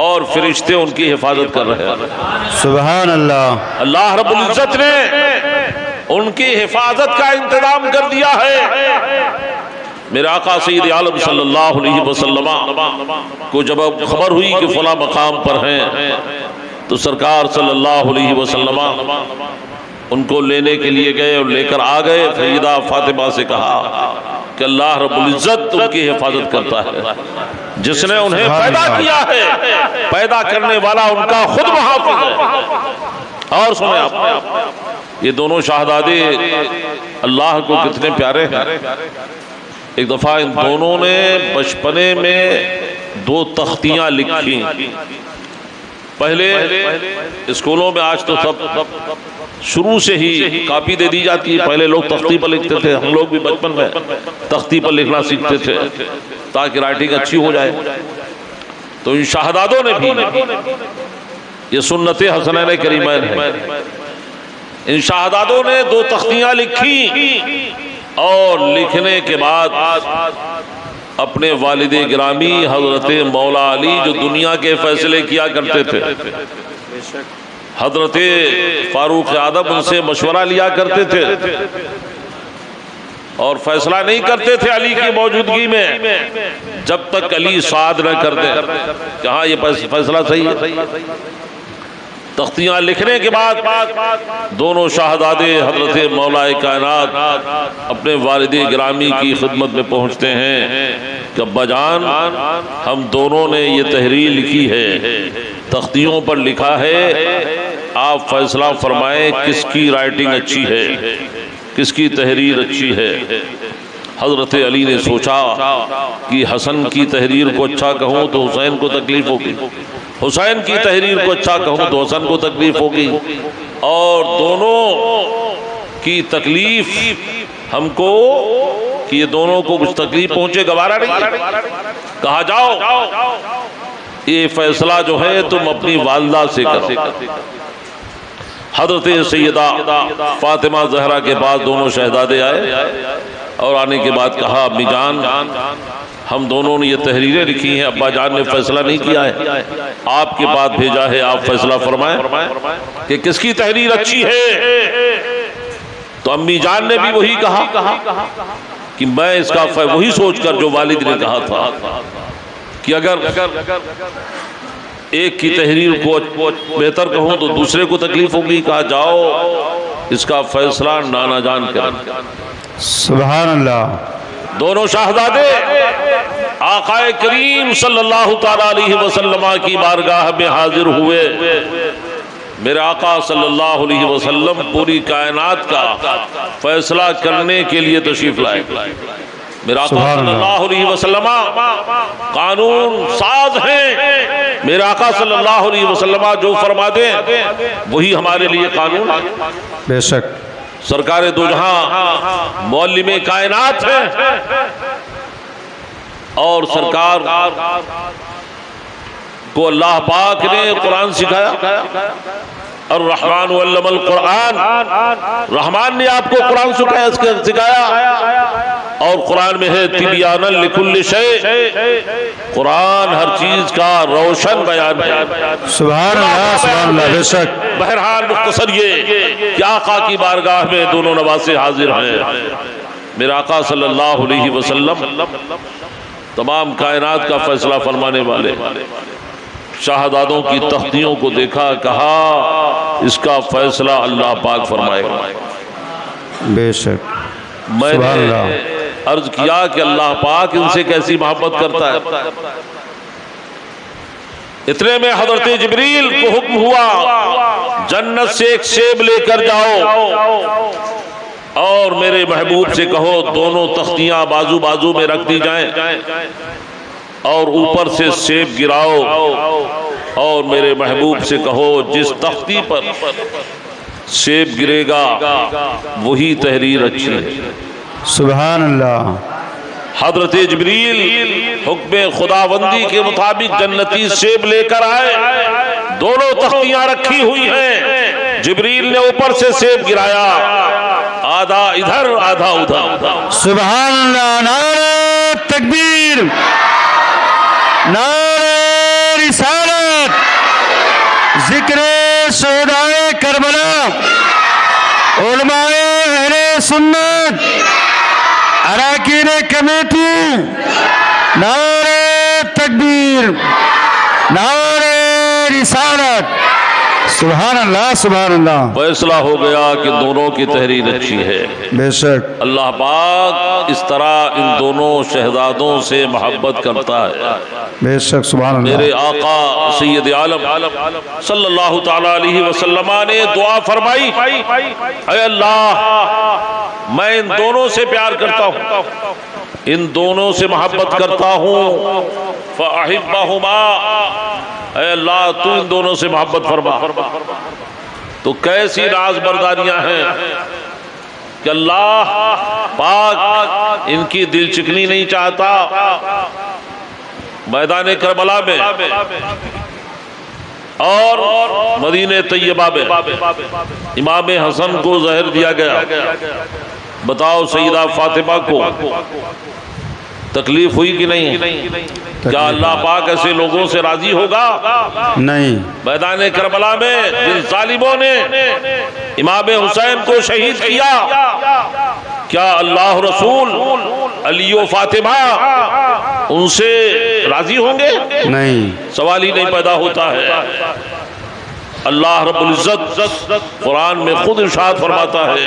اور فرشتے ان کی حفاظت کر رہے ہیں۔ سبحان اللہ، اللہ رب العزت نے ان کی حفاظت کا انتظام کر دیا ہے۔ میرے آقا سید عالم صلی اللہ علیہ وسلم کو جب خبر ہوئی کہ فلاں مقام پر ہیں تو سرکار صلی اللہ علیہ وسلم ان کو لینے کے لیے گئے اور لے کر آ گئے۔ سیدہ فاطمہ سے کہا کہ اللہ رب العزت ان کی حفاظت کرتا ہے، جس نے انہیں پیدا کیا ہے، پیدا کرنے والا ان کا خود محافظ ہے۔ اور سنیں آپ، یہ دونوں شہزادے اللہ کو کتنے پیارے ہیں۔ ایک دفعہ ان دونوں نے بچپنے میں 2 تختیاں لکھی۔ پہلے اسکولوں میں آج تو سب شروع سے ہی کاپی دے دی جاتی ہے، پہلے لوگ تختی پر لکھتے تھے، ہم لوگ بھی بچپن میں تختی پر لکھنا سیکھتے تھے تاکہ رائٹنگ اچھی ہو جائے۔ تو ان شہزادوں نے بھی، یہ سنت حسنین کریمین ہے، ان شہزادوں نے 2 تختیاں لکھی اور لکھنے کے بعد اپنے والد گرامی حضرت مولا علی جو دنیا کے فیصلے کیا کرتے تھے، حضرت فاروق اعظم ان سے مشورہ لیا کرتے تھے اور فیصلہ نہیں کرتے تھے علی کی موجودگی میں جب تک علی صاد نہ کر دے کہ ہاں یہ فیصلہ صحیح ہے۔ تختیاں لکھنے کے بعد دونوں شہزادے حضرت مولا کائنات اپنے والد گرامی کی خدمت میں پہنچتے ہیں کہ ابا جان، ہم دونوں نے یہ تحریر لکھی ہے، تختیوں پر لکھا ہے، آپ فیصلہ فرمائیں کس کی رائٹنگ اچھی ہے، کس کی تحریر اچھی ہے۔ حضرت علی نے سوچا کہ حسن کی تحریر کو اچھا کہوں تو حسین کو تکلیف ہوگی، حسین کی تحریر کو اچھا کہوں تو حسن کو تکلیف ہوگی، اور دونوں کی تکلیف ہم کو کہ یہ دونوں کو کچھ تکلیف پہنچے گوارا نہیں۔ کہا جاؤ یہ فیصلہ جو ہے تم اپنی والدہ سے کرو۔ حضرت سیدہ فاطمہ زہرا کے پاس دونوں شہزادے آئے اور آنے کے بعد کہا امی جان، ہم دونوں نے یہ تحریریں لکھی ہیں، ابا جان نے فیصلہ نہیں کیا ہے، آپ کے بعد بھیجا ہے، آپ فیصلہ فرمائیں کہ کس کی تحریر اچھی ہے۔ تو امی جان نے بھی وہی کہا کہ میں اس کا وہی سوچ کر جو والد نے کہا تھا کہ اگر ایک کی تحریر کو بہتر کہوں تو دوسرے کو تکلیف ہوگی، کہا جاؤ اس کا فیصلہ نانا جان کریں۔ سبحان اللہ۔ دونوں شہزادے آقا کریم صلی اللہ تعالی علیہ وسلم کی بارگاہ میں حاضر ہوئے۔ میرے آقا صلی اللہ علیہ وسلم پوری کائنات کا فیصلہ کرنے کے لیے تشریف لائے۔ میرے آقا صلی اللہ علیہ وسلم قانون ساز ہیں، میرے آقا صلی اللہ علیہ وسلم جو فرما دیں وہی ہمارے لیے قانون۔ بے شک سرکار دو جہاں معلم کائنات ہیں، اور سرکار کو اللہ پاک نے قرآن سکھایا، الرحمن علم القرآن، رحمان نے آپ کو قرآن سکھایا، اور قرآن میں ہے تبیانا لکل شیء، قرآن ہر چیز کا روشن بیان ہے۔ سبحان اللہ سبحان اللہ۔ بے شک بہرحال مختصر یہ کہ آقا کی بارگاہ میں دونوں نواسے حاضر ہیں۔ میرے آقا صلی اللہ علیہ وسلم تمام کائنات کا فیصلہ فرمانے والے، شہزادوں کی تختیوں کو دیکھا، کہا اس کا فیصلہ اللہ پاک فرمائے گا۔ بے شک میں سبحان نے اللہ۔ عرض کیا کہ اللہ پاک ان سے کیسی محبت کرتا ہے۔ اتنے میں حضرت جبریل کو حکم ہوا جنت سے ایک سیب لے کر جاؤ اور میرے محبوب سے کہو دونوں تختیاں بازو بازو میں رکھ دی جائیں اور اوپر سے سیب گراؤ، اور میرے محبوب سے کہو جس تختی پر سیب گرے گا وہی تحریر اچھی ہے۔ سبحان اللہ۔ حضرت جبریل حکم خداوندی کے مطابق جنتی سیب لے کر آئے، دونوں تختیاں رکھی ہوئی ہیں، جبریل نے اوپر سے سیب گرایا، آدھا ادھر آدھا ادھر۔ سبحان اللہ۔ نعرہ تکبیر، نعرہ رسالت، ذکر شہدائے کربلا، علماء اہل سنت، اراکین کمیٹی، نعرہ تکبیر، نعرہ رسالت۔ سبحان اللہ سبحان اللہ۔ فیصلہ ہو گیا کہ دونوں کی تحریر اچھی ہے۔ بے شک اللہ پاک اس طرح ان دونوں شہزادوں سے محبت کرتا ہے۔ بے شک سبحان اللہ۔ میرے آقا سید عالم صلی اللہ تعالی علیہ وسلم نے دعا فرمائی، اے اللہ میں ان دونوں سے پیار کرتا ہوں، ان دونوں سے محبت کرتا ہوں، فَأَحِبَّهُمَا، اے اللہ تو ان دونوں سے محبت فرما۔ تو کیسی راز برداریاں ہیں کہ اللہ پاک ان کی دل چکنی نہیں چاہتا۔ میدان کربلا میں اور مدینہ طیبہ میں امام حسن کو زہر دیا گیا۔ بتاؤ سیدہ فاطمہ کو تکلیف ہوئی کہ نہیں؟ کیا اللہ پاک ایسے لوگوں سے راضی ہوگا؟ نہیں۔ میدان کربلا میں جن ظالموں نے امام حسین کو شہید کیا، کیا اللہ رسول علی و فاطمہ ان سے راضی ہوں گے؟ نہیں۔ سوال ہی نہیں پیدا ہوتا ہے۔ اللہ رب العزت قرآن میں خود ارشاد فرماتا ہے،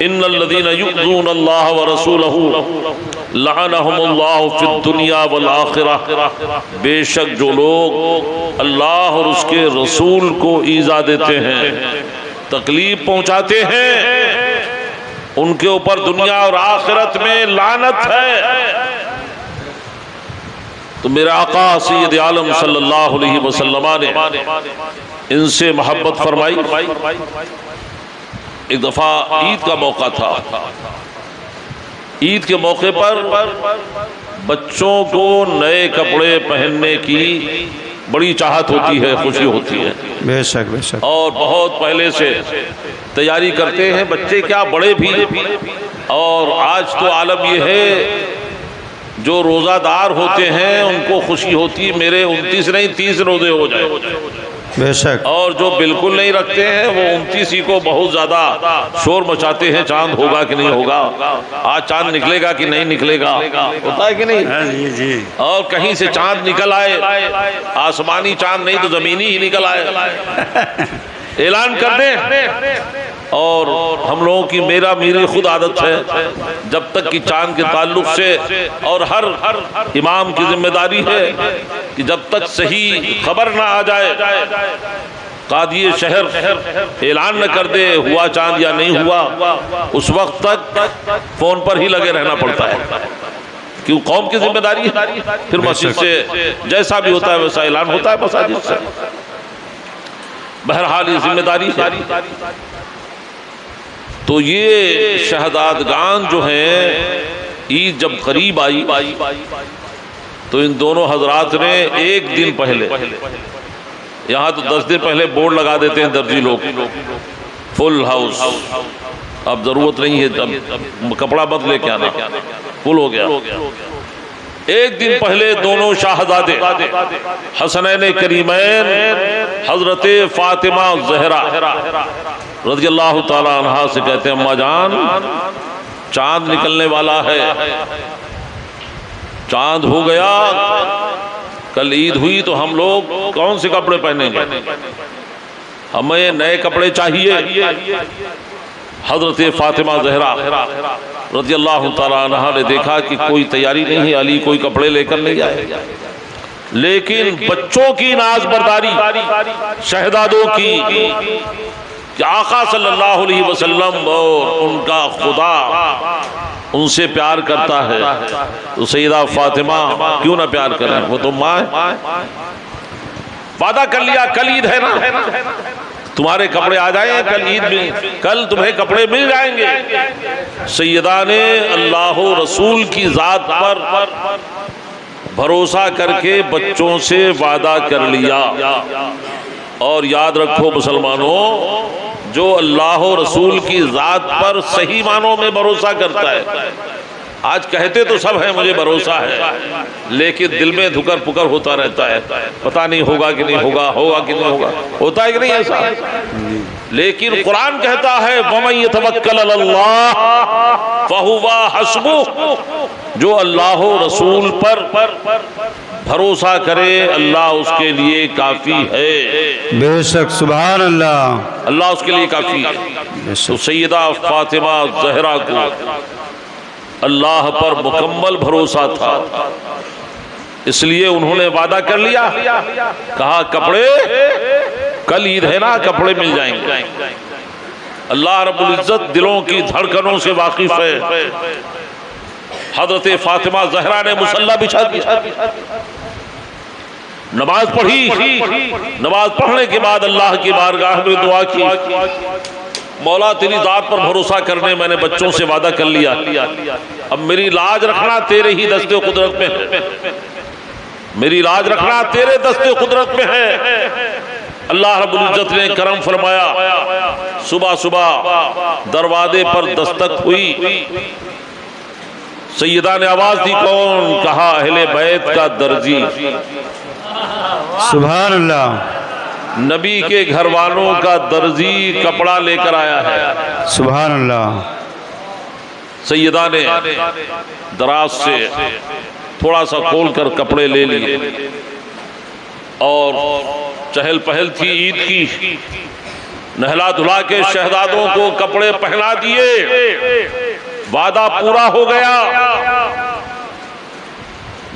ان الذین یؤذون اللہ ورسولہ لعنہم اللہ فی الدنیا والآخرہ، بے شک جو لوگ اللہ اور اس کے رسول کو ایذا دیتے ہیں، تکلیف پہنچاتے ہیں، ان کے اوپر دنیا اور آخرت میں لعنت ہے۔ تو میرے آقا سید عالم صلی اللہ علیہ وسلم نے ان سے محبت فرمائی۔ ایک دفعہ عید کا موقع تھا، عید کے موقع پر بچوں کو نئے کپڑے پہننے کی بڑی چاہت ہوتی ہے، خوشی ہوتی ہے، بے شک بے شک۔ اور بہت پہلے سے تیاری کرتے ہیں بچے کیا بڑے بھی۔ اور آج تو عالم یہ ہے جو روزہ دار ہوتے ہیں ان کو خوشی ہوتی ہے میرے 29 نہیں 30 روزے ہو جائے، بے شک، اور جو بالکل نہیں رکھتے ہیں وہ 29 ہی کو بہت زیادہ شور مچاتے ہیں چاند ہوگا کہ نہیں ہوگا، آج چاند نکلے گا کہ نہیں نکلے گا، ہوتا ہے کہ نہیں؟ جی جی، اور کہیں سے چاند نکل آئے، آسمانی چاند نہیں تو زمینی ہی نکل آئے، اعلان کر دیں۔ اور ہم لوگوں کی میری خود عادت ہے، جب تک کہ چاند کے تعلق سے، اور ہر امام کی ذمہ داری ہے کہ جب تک صحیح خبر نہ آ جائے، قاضی شہر اعلان نہ کر دے ہوا چاند یا نہیں ہوا، اس وقت تک فون پر ہی لگے رہنا پڑتا ہے، کیوں قوم کی ذمہ داری ہے۔ پھر مسجد سے جیسا بھی ہوتا ہے ویسا اعلان ہوتا ہے مساجد سے، بہرحال یہ ذمہ داری ہے۔ تو یہ شہدادگان جو ہیں، عید جب قریب آئی تو ان دونوں حضرات نے ایک دن پہلے، یہاں تو 10 دن پہلے بورڈ لگا دیتے ہیں درجی لوگ، فل ہاؤس، اب ضرورت نہیں ہے، اب کپڑا مت لے کے آنا، فل ہو گیا۔ ایک دن پہلے دونوں شاہزادے حسنین کریمین حضرت فاطمہ زہرا رضی اللہ تعالی عنہا سے کہتے ہیں اماں جان چاند نکلنے والا ہے، چاند ہو گیا، کل عید ہوئی تو ہم لوگ کون سے کپڑے پہنیں گے، ہمیں نئے کپڑے چاہیے۔ حضرت فاطمہ زہرا رضی اللہ تعالی عنہا نے دیکھا کہ کوئی تیاری نہیں ہے، علی کوئی کپڑے لے کر نہیں آئے، لیکن بچوں کی ناز برداری، شہزادوں کی، کہ آقا صلی اللہ علیہ وسلم اور ان کا خدا ان سے پیار کرتا ہے، تو سیدہ فاطمہ کیوں نہ پیار کریں، وہ تو ماں ہے۔ وعدہ کر لیا کل عید ہے نا، تمہارے کپڑے آ جائیں، کل عید میں کل تمہیں کپڑے مل جائیں گے۔ سیدہ نے اللہ رسول کی ذات پر بھروسہ کر کے بچوں سے وعدہ کر لیا۔ اور یاد رکھو مسلمانوں، جو اللہ رسول کی ذات پر صحیح معنوں میں بھروسہ کرتا ہے، آج کہتے تو سب ہیں مجھے بھروسہ ہے، لیکن دل میں دھکر پکر ہوتا رہتا ہے، پتہ نہیں ہوگا کہ نہیں ہوگا، ہوگا کہ نہیں ہوگا، ہوتا ہے کہ نہیں ایسا؟ لیکن قرآن کہتا ہے وَمَن يَتَوَكَّلْ عَلَى اللَّهِ فَهُوَ حَسْبُهُ، جو اللہ رسول پر بھروسہ کرے اللہ اس کے لیے کافی ہے، بے شک، سبحان اللہ، اللہ اس کے لیے کافی ہے۔ تو سیدہ فاطمہ زہرا کو اللہ پر مکمل بھروسہ تھا، اس لیے انہوں نے وعدہ کر لیا، کہا کپڑے کل عید ہے نا، کپڑے مل جائیں گے۔ اللہ رب العزت دلوں کی دھڑکنوں سے واقف ہے۔ حضرت فاطمہ زہرا نے مصلی بچھا دیا، نماز پڑھی، نماز پڑھنے کے بعد اللہ کی بارگاہ میں دعا کی، مولا تیری ذات پر بھروسہ کرنے میں نے بچوں سے وعدہ کر لیا، اب میری لاج رکھنا تیرے ہی دست قدرت میں ہے، میری لاج رکھنا تیرے دست قدرت میں ہے۔ اللہ رب العزت نے کرم فرمایا، صبح صبح دروازے پر دستک ہوئی، سیدہ نے آواز دی کون؟ کہا اہل بیت کا درزی، سبحان اللہ، نبی کے گھر والوں کا درزی کپڑا لے کر آیا ہے۔ سبحان اللہ، سیدہ نے دراز سے تھوڑا سا کھول کر کپڑے لے لیے، اور چہل پہل تھی عید کی، نہلا دھلا کے شہزادوں کو کپڑے پہنا دیے، وعدہ پورا ہو گیا۔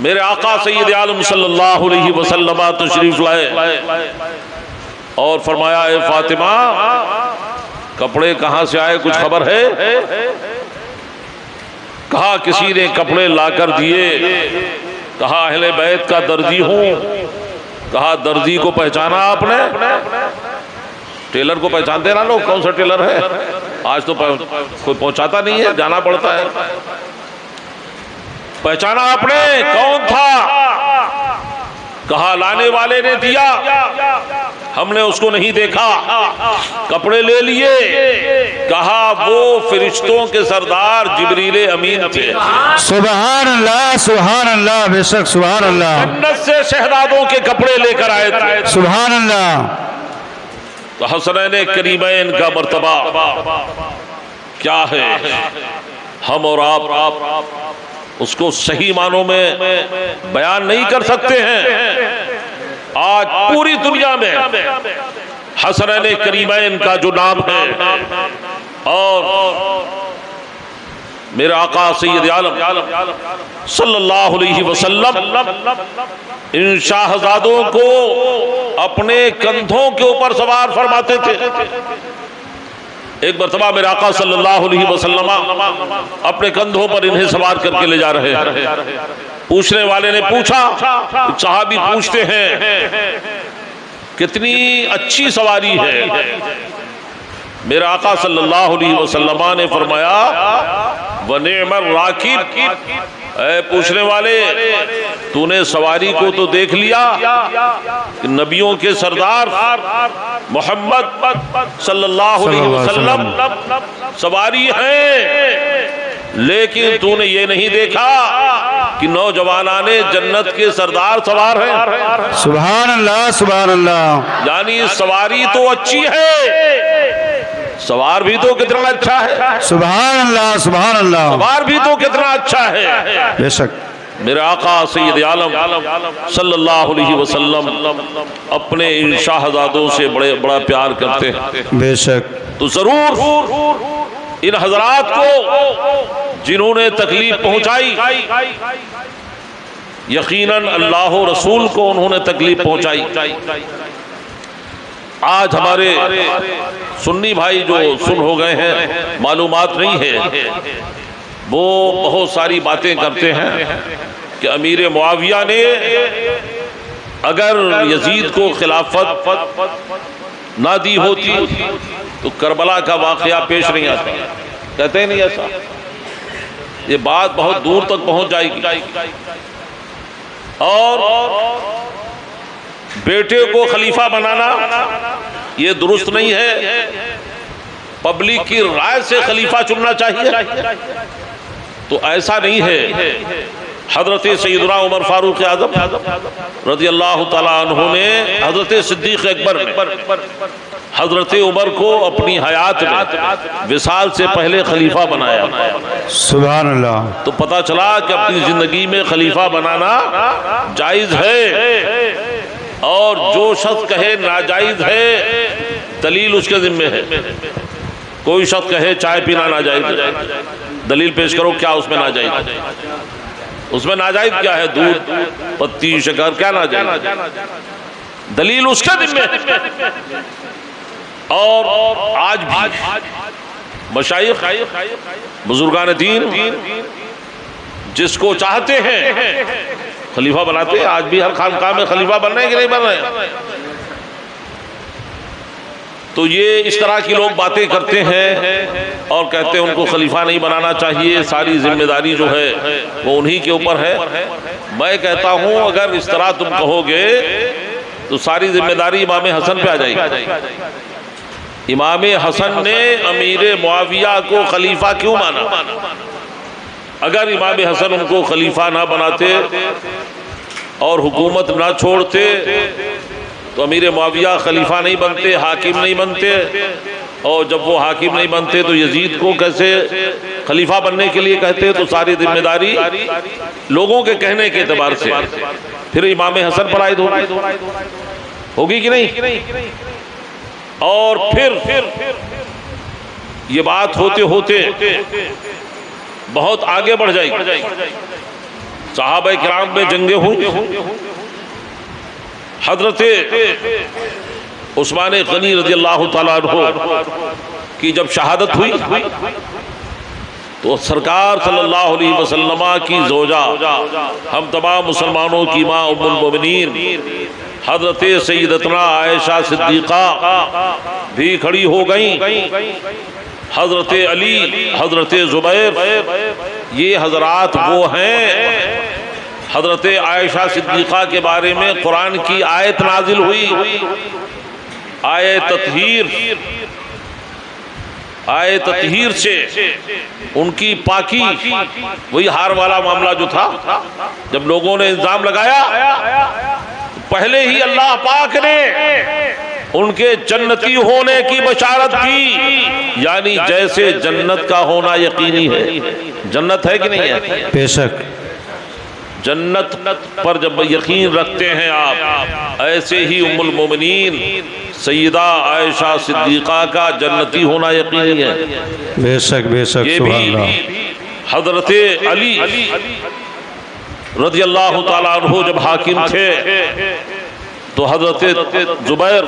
میرے آقا سید عالم صلی اللہ علیہ وسلم تشریف لائے اور فرمایا اے فاطمہ کپڑے کہاں سے آئے، کچھ خبر ہے؟ کہا کسی نے کپڑے لا کر دیے، کہا اہل بیت کا درزی ہوں۔ کہا درزی کو پہچانا آپ نے؟ ٹیلر کو پہچانتے نا لوگ، کون سا ٹیلر ہے، آج تو کوئی پہنچاتا نہیں ہے، جانا پڑتا ہے۔ پہچانا آپ نے؟ کون تھا؟ کہا لانے والے نے دیا، ہم نے اس کو نہیں دیکھا، کپڑے لے لیے، کہا وہ فرشتوں کے سردار جبریل امین تھے۔ سبحان اللہ سبحان اللہ، بے شک سبحان اللہ، جنت سے شہزادوں کے کپڑے لے کر آئے تھے۔ سبحان اللہ۔ تو حسنین کریمین کا مرتبہ کیا ہے، ہم اور آپ اس کو صحیح معنوں میں بیان نہیں کر سکتے ہیں۔ آج پوری دنیا میں حسنین کریمین کا جو نام ہے، اور میرے آقا سید عالم صلی اللہ علیہ وسلم ان شاہزادوں کو اپنے کندھوں کے اوپر سوار فرماتے تھے۔ ایک مرتبہ میرے آقا صلی اللہ علیہ وسلم اپنے کندھوں پر انہیں سوار کر کے لے جا رہے ہیں۔ پوچھنے والے نے پوچھا، صحابی پوچھتے ہیں کتنی اچھی سواری ہے؟ میرے آقا صلی اللہ علیہ وسلم نے فرمایا وَنِعْمَ الرَّاكِبُ، اے پوچھنے والے تو نے سواری کو تو دیکھ لیا کہ نبیوں کے سردار محمد صلی اللہ علیہ وسلم سواری ہیں، لیکن تو نے یہ نہیں دیکھا کہ نوجوانان جنت کے سردار سوار ہیں۔ سبحان اللہ سبحان اللہ، یعنی سواری تو اچھی ہے، سوار بھی تو کتنا اچھا ہے، سبحان اللہ سبحان اللہ، سوار بھی تو کتنا اچھا ہے۔ بے شک میرے آقا سید عالم صلی اللہ علیہ وسلم اپنے ان شاہزادوں سے بڑا پیار کرتے ہیں۔ بے شک، تو ضرور ان حضرات کو جنہوں نے تکلیف پہنچائی، یقیناً اللہ و رسول کو انہوں نے تکلیف پہنچائی۔ آج ہمارے سنی بھائی جو سن ہو گئے ہیں، معلومات نہیں ہے، وہ بہت ساری باتیں کرتے ہیں کہ امیر معاویہ نے اگر یزید کو خلافت نہ دی ہوتی تو کربلا کا واقعہ پیش نہیں آتا۔ کہتے ہیں نہیں ایسا، یہ بات بہت دور تک پہنچ جائے گی، اور بیٹے کو خلیفہ بنانا یہ درست نہیں ہے، پبلک کی رائے سے خلیفہ چننا چاہیے۔ تو ایسا نہیں ہے، حضرت سیدنا عمر فاروق اعظم رضی اللہ تعالیٰ عنہ نے حضرت صدیق اکبر نے حضرت عمر کو اپنی حیات میں وصال سے پہلے خلیفہ بنایا۔ سبحان اللہ۔ تو پتہ چلا کہ اپنی زندگی میں خلیفہ بنانا جائز ہے، اور جو شخص کہے ناجائز ہے دلیل اس کے ذمہ ہے۔ کوئی شخص کہے چائے پینا ناجائز ہے، دلیل پیش کرو کیا اس میں ناجائز ہے؟ اس میں ناجائز کیا ہے؟ دودھ، پتی، شکر، کیا ناجائز؟ دلیل اس کے ذمہ ہے۔ اور آج بھی مشائخ بزرگان دین جس کو چاہتے ہیں خلیفہ بناتے ہیں۔ آج بھی ہر خانقاہ میں خلیفہ بن رہے ہیں کہ نہیں بن رہے ہیں؟ تو یہ اس طرح کی لوگ باتیں کرتے ہیں اور کہتے ہیں ان کو خلیفہ نہیں بنانا چاہیے، ساری ذمہ داری جو ہے وہ انہی کے اوپر ہے۔ میں کہتا ہوں اگر اس طرح تم کہو گے تو ساری ذمہ داری امام حسن پہ آ جائے گی۔ امام حسن نے امیر معاویہ کو خلیفہ کیوں مانا؟ اگر امام حسن ان کو خلیفہ نہ بناتے اور حکومت نہ چھوڑتے تو امیر معاویہ خلیفہ نہیں بنتے، حاکم نہیں بنتے، اور جب وہ حاکم نہیں بنتے تو یزید کو کیسے خلیفہ بننے کے لیے کہتے؟ تو ساری ذمہ داری لوگوں کے کہنے کے اعتبار سے پھر امام حسن پر عائد ہوگی کہ نہیں؟ اور پھر یہ بات ہوتے ہوتے بہت آگے بڑھ جائے گی۔ صحابہ کرام میں جنگیں ہوئی، حضرت عثمان غنی رضی اللہ تعالیٰ عنہ کی جب شہادت ہوئی تو سرکار صلی اللہ علیہ وسلم کی زوجہ، ہم تمام مسلمانوں کی ماں ام المؤمنین حضرت سیدتنا عائشہ صدیقہ بھی کھڑی ہو گئیں، حضرت علی، حضرت زبیر، یہ حضرات وہ ہیں۔ حضرت عائشہ صدیقہ کے بارے میں قرآن کی آیت نازل ہوئی آئے تطہیر سے ان کی پاکی، وہی ہار والا معاملہ جو تھا، جب لوگوں نے الزام لگایا پہلے ہی اللہ پاک نے ان کے جنتی ہونے کی بشارت کی، یعنی جیسے جنت کا ہونا یقینی ہے، جنت ہے کہ نہیں ہے؟ بے شک جنت پر جب یقین رکھتے ہیں آپ، ایسے ہی ام المومنین سیدہ عائشہ صدیقہ کا جنتی ہونا یقینی ہے۔ بے شک بے شک، یہ سبحان بھی اللہ۔ حضرت علی رضی اللہ تعالیٰ عنہ جب حاکم تھے تو حضرت زبیر،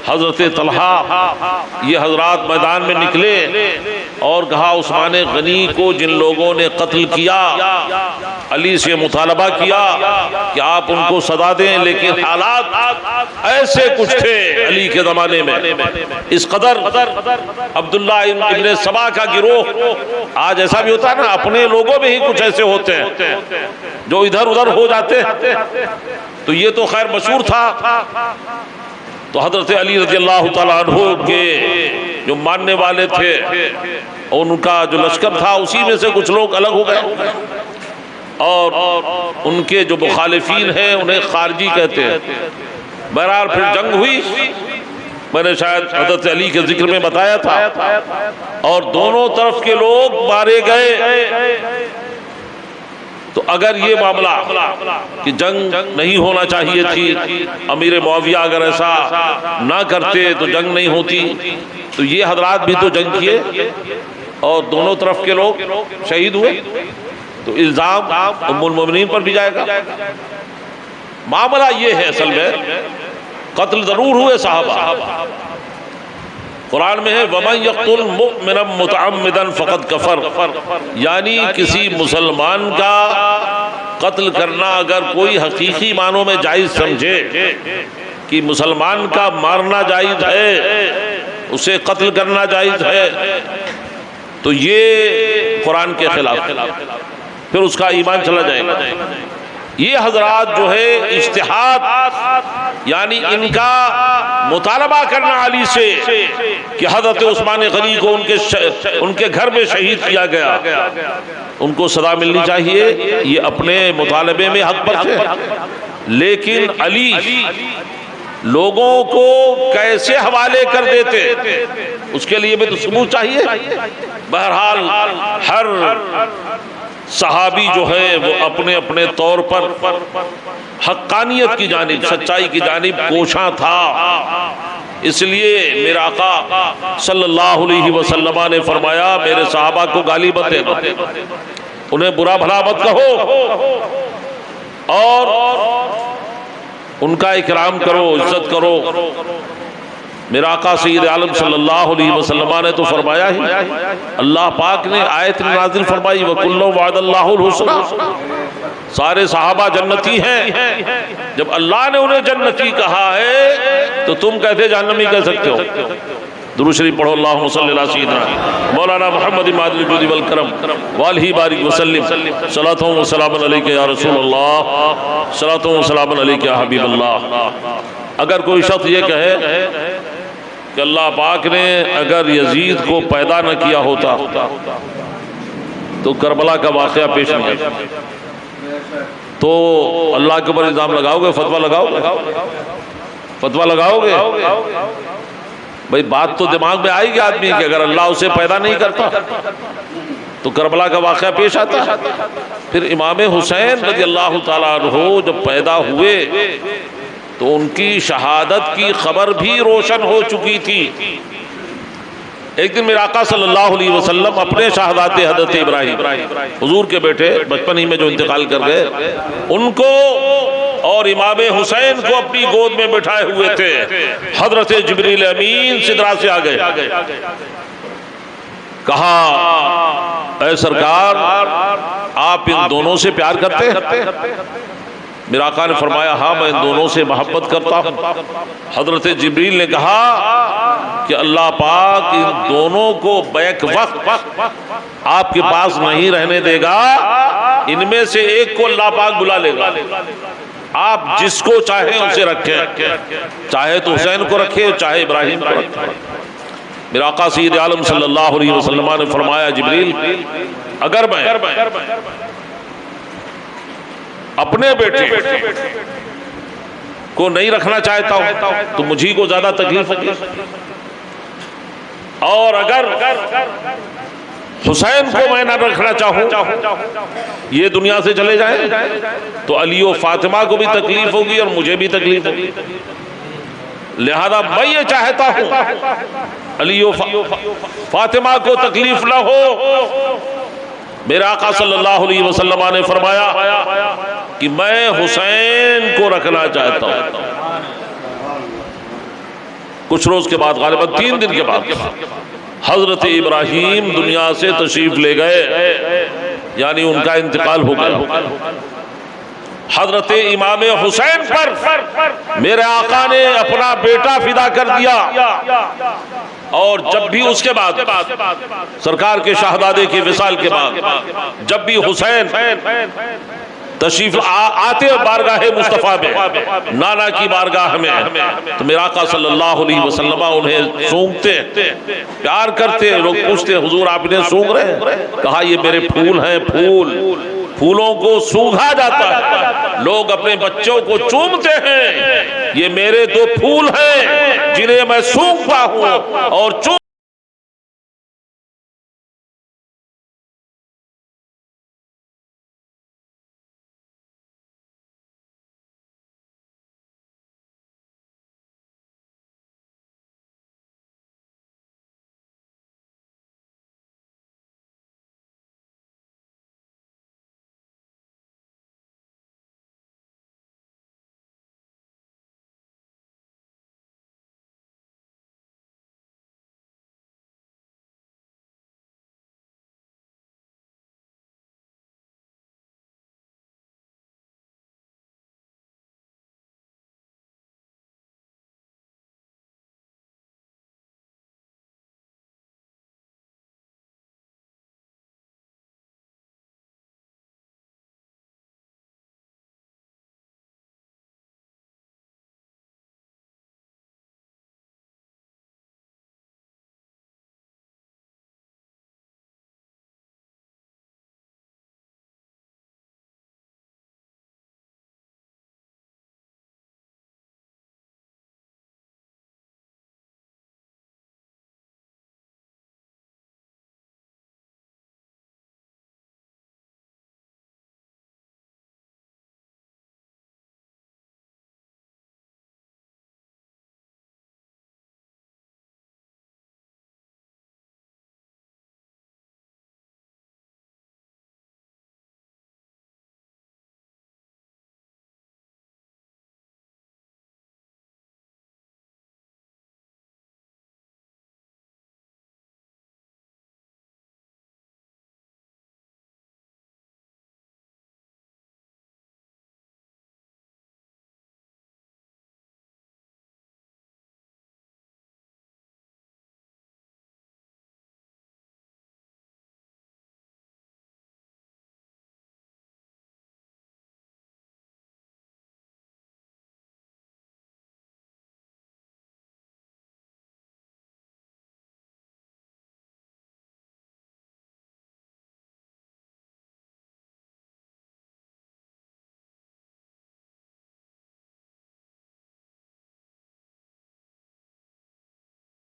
حضرت طلحہ، یہ حضرات میدان میں نکلے اور کہا عثمان غنی کو جن لوگوں نے قتل کیا، علی سے مطالبہ کیا کہ آپ ان کو سزا دیں، لیکن حالات ایسے کچھ تھے علی کے زمانے میں، اس قدر عبداللہ ابن سبا کا گروہ، آج ایسا بھی ہوتا ہے نا، اپنے لوگوں میں ہی کچھ ایسے ہوتے ہیں جو ادھر ادھر ہو جاتے ہیں، تو یہ تو خیر مشہور تھا۔ تو حضرت علی رضی اللہ تعالیٰ عنہ کے جو ماننے والے تھے اور ان کا جو لشکر تھا، اسی میں سے کچھ لوگ الگ ہو گئے اور ان کے جو مخالفین ہیں انہیں خارجی کہتے ہیں۔ بہرحال پھر جنگ ہوئی، میں نے شاید حضرت علی کے ذکر میں بتایا تھا، اور دونوں طرف کے لوگ مارے گئے۔ تو اگر یہ معاملہ کہ جنگ نہیں ہونا چاہیے تھی، امیر معاویہ اگر ایسا نہ کرتے تو جنگ نہیں ہوتی، تو یہ حضرات بھی تو جنگ کیے اور دونوں طرف کے لوگ شہید ہوئے، تو الزام ام المومنین پر بھی جائے گا۔ معاملہ یہ ہے، اصل میں قتل ضرور ہوئے صحابہ، قرآن میں ہے وَمَنْ يَقْتُلْ مُؤْمِنًا مُتَعَمِّدًا فَقَدْ كَفَرَ، یعنی کسی مسلمان کا قتل کرنا اگر کوئی حقیقی معنوں میں جائز سمجھے کہ مسلمان کا مارنا جائز ہے، اسے قتل کرنا جائز ہے، تو یہ قرآن کے خلاف، پھر اس کا ایمان چلا جائے گا۔ یہ حضرات جو ہے اجتہاد، یعنی ان کا مطالبہ کرنا علی سے کہ حضرت عثمان غنی کو ان کے گھر میں شہید کیا گیا، ان کو سزا ملنی چاہیے، یہ اپنے مطالبے میں حق پر تھے، لیکن علی لوگوں کو کیسے حوالے کر دیتے، اس کے لیے بھی تو ثبوت چاہیے۔ بہرحال ہر صحابی جو ہے وہ اپنے اپنے طور پر حقانیت کی جانب، سچائی کی جانب کوشاں تھا، اس لیے میرا آقا صلی اللہ علیہ وسلم نے فرمایا میرے صحابہ کو گالی مت دینا، انہیں برا بھلا مت کہو اور ان کا اکرام کرو، عزت کرو۔ میرا آقا سید عالم صلی اللہ علیہ وسلم نے تو فرمایا ہی، اللہ پاک نے آیت نازل فرمائی وَكُلًّا وَعَدَ اللَّهُ الْحُسْنَى، سارے صحابہ جنتی ہیں۔ جب اللہ نے انہیں جنتی کہا ہے تو تم کہتے جہنمی کہہ سکتے ہو؟ درود شریف پڑھو، اللہم صلی علی سیدنا مولانا محمد مادل الجود والکرم والہ بارک وسلم، صلاۃ و سلام علیک یا رسول اللہ، صلاۃ و سلام علیک یا حبیب اللہ۔ اگر کوئی شخص یہ کہے کہ اللہ پاک نے اگر یزید کو پیدا نہ کیا ہوتا تو کربلا کا واقعہ پیش نہیں آتا، تو اللہ کے اوپر الزام لگاؤ گے، فتویٰ لگاؤ گے، فتویٰ لگاؤ گے؟ بھئی بات تو دماغ میں آئے گی آدمی کہ اگر اللہ اسے پیدا نہیں کرتا تو کربلا کا واقعہ پیش آتا۔ پھر امام حسین رضی اللہ تعالیٰ عنہ جب پیدا ہوئے تو ان کی شہادت کی خبر بھی روشن ہو چکی تھی۔ ایک دن میرے آقا صلی اللہ علیہ وسلم اپنے شہزادے حضرت ابراہیم، حضور کے بیٹے، بچپن ہی میں جو انتقال کر گئے، ان کو اور امام حسین کو اپنی گود میں بٹھائے ہوئے تھے۔ حضرت جبریل امین سدرا سے آ گئے، کہا اے سرکار آپ ان دونوں سے پیار کرتے ہیں؟ میرا آقا نے فرمایا ہاں میں ان دونوں سے محبت کرتا ہوں۔ حضرت جبریل نے کہا کہ اللہ پاک ان دونوں کو بیک وقت آپ کے پاس نہیں رہنے دے گا، ان میں سے ایک کو اللہ پاک بلا لے گا۔ آپ جس کو چاہیں اسے رکھیں، چاہے تو حسین کو رکھے، چاہے ابراہیم کو رکھے۔ میرا آقا سید عالم صلی اللہ علیہ وسلم نے فرمایا جبریل اگر میں اپنے بیٹے کو نہیں رکھنا چاہتا ہوں تو مجھے کو زیادہ تکلیف ہوگی، اور اگر حسین کو میں نہ رکھنا چاہوں یہ دنیا سے چلے جائیں تو علی و فاطمہ کو بھی تکلیف ہوگی اور مجھے بھی تکلیف ہوگی، لہذا میں یہ چاہتا ہوں علی و فاطمہ کو تکلیف نہ ہو۔ میرے آقا صلی اللہ علیہ وسلم نے فرمایا کہ میں حسین کو رکھنا چاہتا ہوں۔ کچھ روز کے بعد، غالباً 3 دن کے بعد، حضرت ابراہیم دنیا سے تشریف لے گئے، یعنی ان کا انتقال ہو گیا۔ حضرت امام حسین پر میرے آقا نے اپنا بیٹا فدا کر دیا، اور جب بھی اس کے بعد سرکار کے شہزادے کے وصال کے بعد جب بھی حسین تشریف آتے بارگاہ مصطفیٰ میں، نانا کی بارگاہ میں، تو میرے آقا صلی اللہ علیہ وسلم انہیں سونگتے، پیار کرتے۔ لوگ پوچھتے حضور آپ انہیں سونگ رہے ہیں؟ کہا یہ میرے پھول ہیں، پھولوں کو سونگھا جاتا ہے، لوگ اپنے بچوں کو چومتے ہیں، یہ میرے 2 پھول ہیں جنہیں میں سونگتا ہوں اور